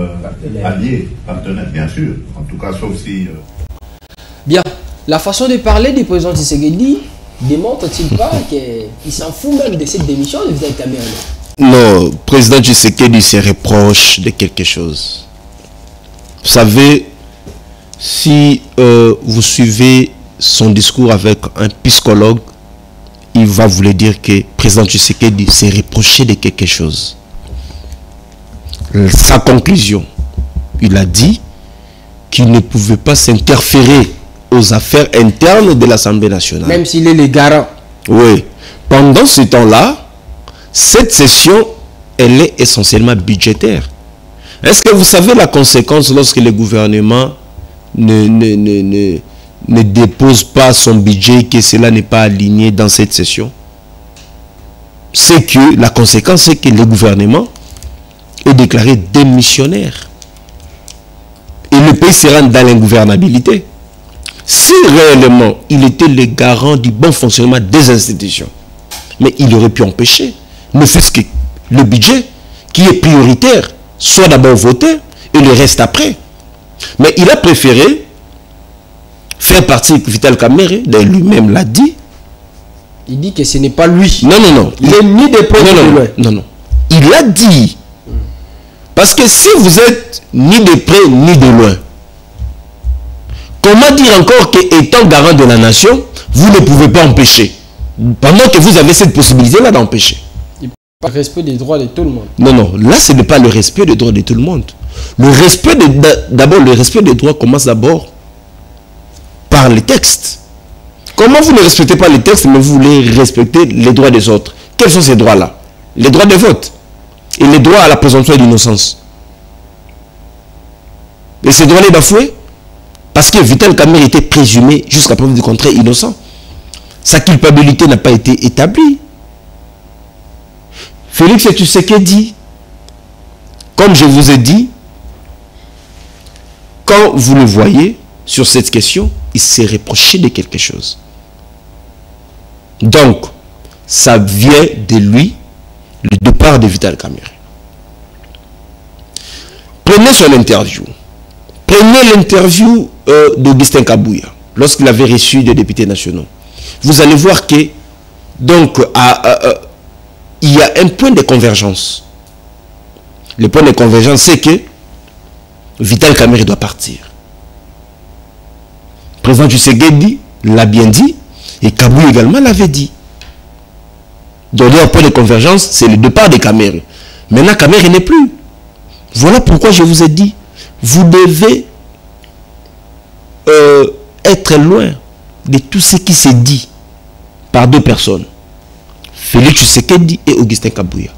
alliés, partenaires, bien sûr. En tout cas, sauf si... Bien. La façon de parler du président Tshisekedi démontre-t-il pas qu'il s'en fout même de cette démission de Vital Kamerhe? Non, président Tshisekedi se reproche de quelque chose. Vous savez, si vous suivez son discours avec un psychologue, il va vous le dire que président Tshisekedi s'est reproché de quelque chose. Sa conclusion, il a dit qu'il ne pouvait pas s'interférer aux affaires internes de l'Assemblée nationale. Même s'il est le garant. Oui. Pendant ce temps-là, cette session, elle est essentiellement budgétaire. Est-ce que vous savez la conséquence lorsque le gouvernement ne dépose pas son budget, que cela n'est pas aligné dans cette session? C'est que la conséquence, c'est que le gouvernement est déclaré démissionnaire. Et le pays sera dans l'ingouvernabilité. Si réellement il était le garant du bon fonctionnement des institutions, mais il aurait pu empêcher, ne fût-ce que le budget, qui est prioritaire, soit d'abord voté et le reste après. Mais il a préféré faire partie de Vital Kamerhe, lui-même l'a dit. Il dit que ce n'est pas lui. Non, non, non. Il est ni de près ni de loin. Non, non. Il a dit. Parce que si vous êtes ni de près ni de loin, comment dire encore qu'étant garant de la nation, vous ne pouvez pas empêcher, pendant que vous avez cette possibilité-là d'empêcher? Le respect des droits de tout le monde. Non, non, là ce n'est pas le respect des droits de tout le monde. Le respect d'abord, le respect des droits commence d'abord par les textes. Comment vous ne respectez pas les textes, mais vous voulez respecter les droits des autres? Quels sont ces droits-là? Les droits de vote et les droits à la présomption d'innocence. Et ces droits-là bafoués parce que Vital Kamerhe était présumé jusqu'à preuve du contraire innocent. Sa culpabilité n'a pas été établie. Félix Tshisekedi, comme je vous ai dit, quand vous le voyez sur cette question, il s'est reproché de quelque chose. Donc, ça vient de lui, le départ de Vital Kamerhe. Prenez son interview. Prenez l'interview d'Augustin Kabouya, lorsqu'il avait reçu des députés nationaux. Vous allez voir que, donc, il y a un point de convergence. Le point de convergence, c'est que Vital Kamerhe doit partir. Le président Tshisekedi l'a bien dit, et Kabouya également l'avait dit. Donc, le point de convergence, c'est le départ de Kamerhe. Maintenant, Kamerhe n'est plus. Voilà pourquoi je vous ai dit, vous devez être loin de tout ce qui s'est dit par deux personnes, Félix Tshisekedi et Augustin Kabouya.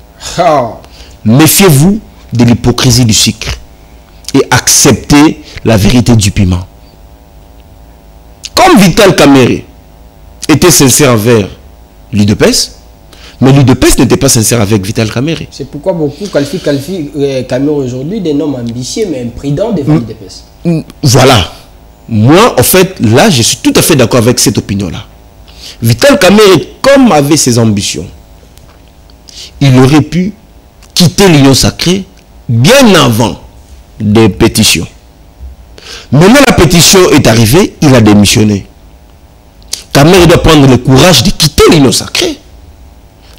Méfiez-vous de l'hypocrisie du sucre et acceptez la vérité du piment. Comme Vital Kamerhe était sincère envers l'UDPS, mais l'UDPS n'était pas sincère avec Vital Kamerhe. C'est pourquoi beaucoup qualifient Kamerhe aujourd'hui d'un homme ambitieux mais imprudent devant l'UDPS. Voilà. Moi, en fait, là, je suis tout à fait d'accord avec cette opinion-là. Vital Kamerhe, comme avait ses ambitions, il aurait pu quitter l'Union sacrée bien avant des pétitions. Maintenant, la pétition est arrivée, il a démissionné. Kamerhe doit prendre le courage de quitter l'Union sacrée,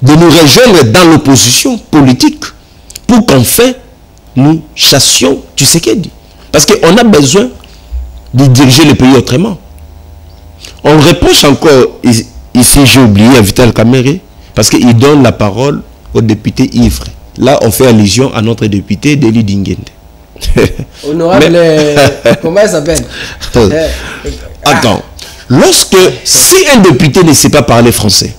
de nous rejoindre dans l'opposition politique pour qu'enfin nous chassions Tshisekedi. Parce qu'on a besoin de diriger le pays autrement. On reproche encore, ici j'ai oublié, à Vital Kamerhe, parce qu'il donne la parole au député ivre. Là, on fait allusion à notre député Deli Dingende. Honorable, comment il s'appelle? Attends, si un député ne sait pas parler français,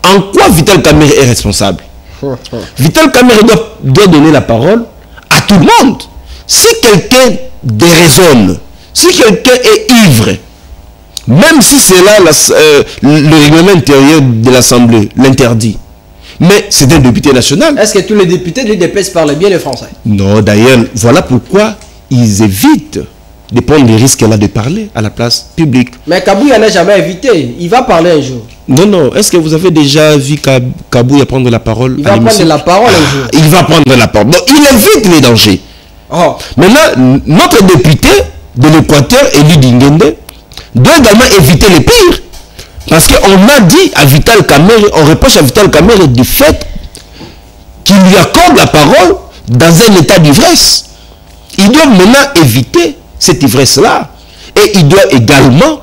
en quoi Vital Kamerhe est responsable? Vital Kamerhe doit donner la parole à tout le monde. Si quelqu'un déraisonne, si quelqu'un est ivre, même si c'est là le règlement intérieur de l'Assemblée l'interdit, mais c'est un député national. Est-ce que tous les députés de l'UDPS parlent bien le français? Non, d'ailleurs, voilà pourquoi ils évitent de prendre les risques là de parler à la place publique. Mais Kabouya n'a jamais évité, il va parler un jour. Non, non, est-ce que vous avez déjà vu Kabouya prendre la parole? Il va prendre la parole un jour. Il va prendre la parole. Donc, il évite les dangers. Oh. Maintenant, notre député de l'Équateur, Eli Dingende, doit également éviter le pire. Parce qu'on a dit à Vital Kamerhe, on reproche à Vital Kamerhe du fait qui lui accorde la parole dans un état d'ivresse. Il doit maintenant éviter cette ivresse-là. Et il doit également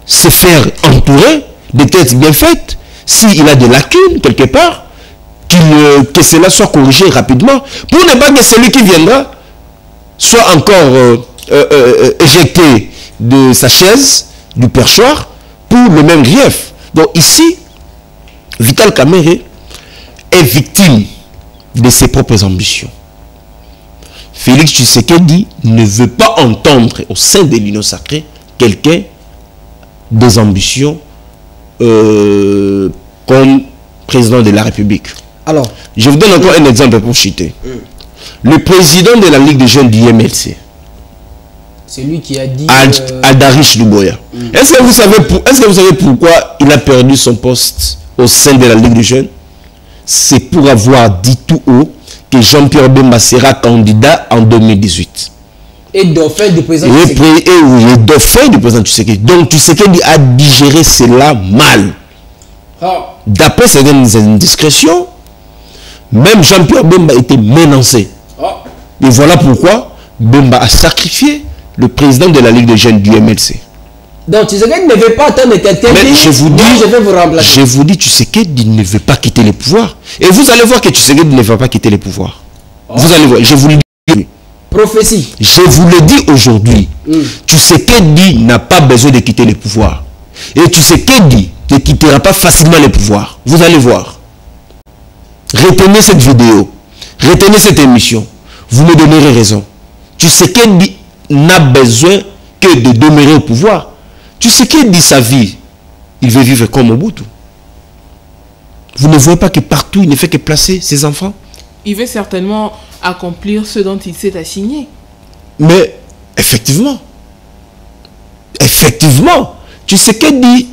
se faire entourer de têtes bien faites. S'il a des lacunes quelque part, que cela soit corrigé rapidement, pour ne pas que celui qui viendra soit encore éjecté de sa chaise, du perchoir, pour le même grief. Donc ici, Vital Kamerhe est victime de ses propres ambitions. Félix Tshisekedi ne veut pas entendre au sein de l'Union sacrée quelqu'un des ambitions comme président de la République. Alors, je vous donne encore un exemple pour citer. Le président de la Ligue des jeunes du MLC, c'est lui qui a dit... Aldarish Luboya. Est-ce que vous savez pourquoi il a perdu son poste au sein de la Ligue des jeunes? C'est pour avoir dit tout haut que Jean-Pierre Bemba sera candidat en 2018. Et dauphin du président Tshisekedi. Et oui, le dauphin du président Tshisekedi. Donc Tshisekedi a digéré cela mal. D'après certaines indiscrétions, même Jean-Pierre Bemba était menacé. Et voilà pourquoi Bemba a sacrifié le président de la Ligue des jeunes du MLC. Donc Tshisekedi ne veut pas attendre quelqu'un qui dit, je vais vous remplacer. Je vous dis, Tshisekedi ne veut pas quitter les pouvoirs. Et vous allez voir que Tshisekedi ne va pas quitter les pouvoirs. Vous allez voir, je vous le dis. Prophétie. Je vous le dis aujourd'hui. Tshisekedi n'a pas besoin de quitter les pouvoirs. Et Tshisekedi ne quittera pas facilement les pouvoirs. Vous allez voir. Retenez cette vidéo. Retenez cette émission. Vous me donnerez raison. Tshisekedi n'a besoin que de demeurer au pouvoir. Tshisekedi, sa vie, il veut vivre comme Mobutu. Vous ne voyez pas que partout, il ne fait que placer ses enfants? Il veut certainement accomplir ce dont il s'est assigné. Mais, effectivement, Tshisekedi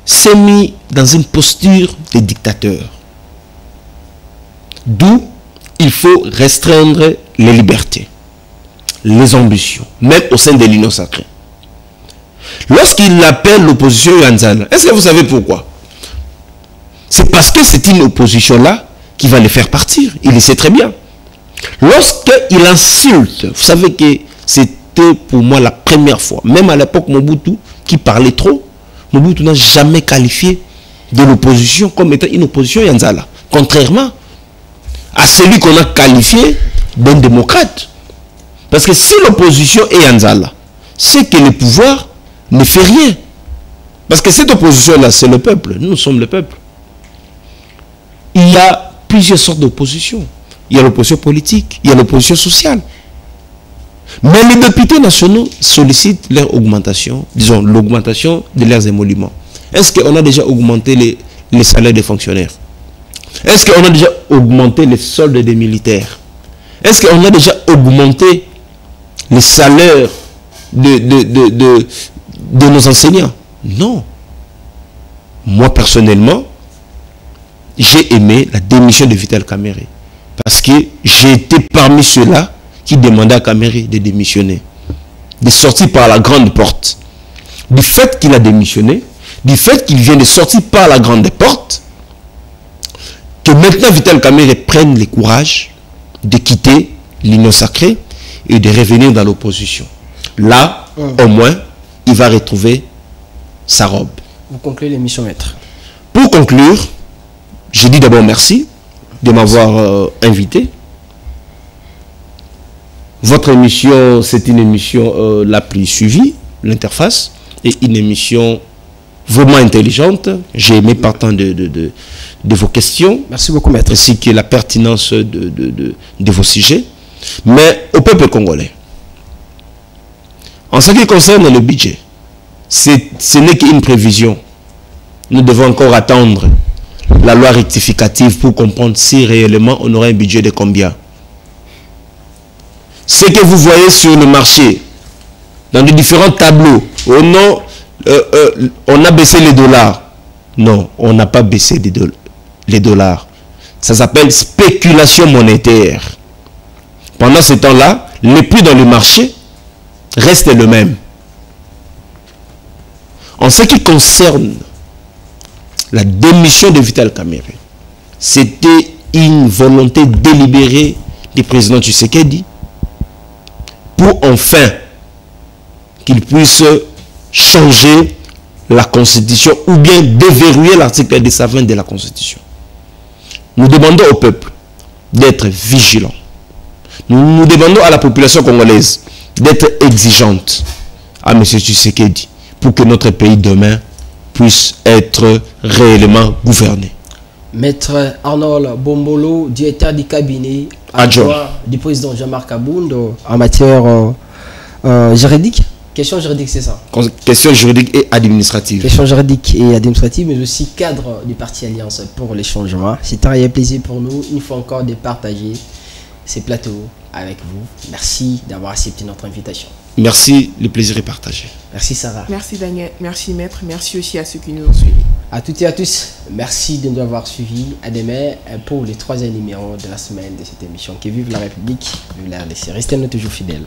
s'est mis dans une posture de dictateur. D'où il faut restreindre les libertés, les ambitions, même au sein de l'Union sacrée. Lorsqu'il appelle l'opposition Yanzala, est-ce que vous savez pourquoi? C'est parce que c'est une opposition-là qui va les faire partir. Il le sait très bien. Lorsqu'il insulte, vous savez que c'était pour moi la première fois, même à l'époque Mobutu, qui parlait trop, Mobutu n'a jamais qualifié de l'opposition comme étant une opposition Yanzala. Contrairement à celui qu'on a qualifié d'un démocrate. Parce que si l'opposition est Yanzala, c'est que le pouvoir ne fait rien. Parce que cette opposition-là, c'est le peuple. Nous sommes le peuple. Il y a plusieurs sortes d'opposition. Il y a l'opposition politique, il y a l'opposition sociale. Mais les députés nationaux sollicitent leur augmentation, disons l'augmentation de leurs émoluments. Est-ce qu'on a déjà augmenté les salaires des fonctionnaires? Est-ce qu'on a déjà augmenté les soldes des militaires? Est-ce qu'on a déjà augmenté les salaires de nos enseignants? Non. Moi, personnellement, j'ai aimé la démission de Vital Kamerhe. Parce que j'ai été parmi ceux-là qui demandaient à Kamerhe de démissionner. De sortir par la grande porte. Du fait qu'il a démissionné, du fait qu'il vient de sortir par la grande porte, que maintenant Vital Kamerhe prenne le courage de quitter l'Union sacrée et de revenir dans l'opposition. Là, au moins, il va retrouver sa robe. Vous concluez l'émission, maître. Pour conclure, je dis d'abord merci de m'avoir invité. Votre émission, c'est une émission la plus suivie, l'interface, et une émission vraiment intelligente. J'ai aimé partant de vos questions. Merci beaucoup, maître. Ainsi que la pertinence de vos sujets. Mais au peuple congolais, en ce qui concerne le budget, ce n'est qu'une prévision. Nous devons encore attendre la loi rectificative pour comprendre si réellement on aura un budget de combien. Ce que vous voyez sur le marché, dans les différents tableaux, oh non, on a baissé les dollars. Non, on n'a pas baissé les dollars. Ça s'appelle spéculation monétaire. Pendant ce temps-là, les prix dans le marché restent le même. En ce qui concerne la démission de Vital Kamerhe, c'était une volonté délibérée du président Tshisekedi pour enfin qu'il puisse changer la Constitution ou bien déverrouiller l'article 220 de la Constitution. Nous demandons au peuple d'être vigilant. Nous demandons à la population congolaise d'être exigeante à M. Tshisekedi pour que notre pays demain puisse être réellement gouverné. Maître Arnold Bombolo, directeur du cabinet adjoint du président Jean-Marc Abound en matière juridique. Question juridique, c'est ça? Question juridique et administrative. Question juridique et administrative, mais aussi cadre du parti Alliance pour les changements. C'est un réel plaisir pour nous, une fois encore, de partager ces plateaux avec vous. Merci d'avoir accepté notre invitation. Merci, le plaisir est partagé. Merci Sarah. Merci Daniel, merci Maître, merci aussi à ceux qui nous ont suivis. À toutes et à tous, merci de nous avoir suivis. À demain pour le 3e numéro de la semaine de cette émission. Que vive la République, vive la RDC. Restez-nous toujours fidèles.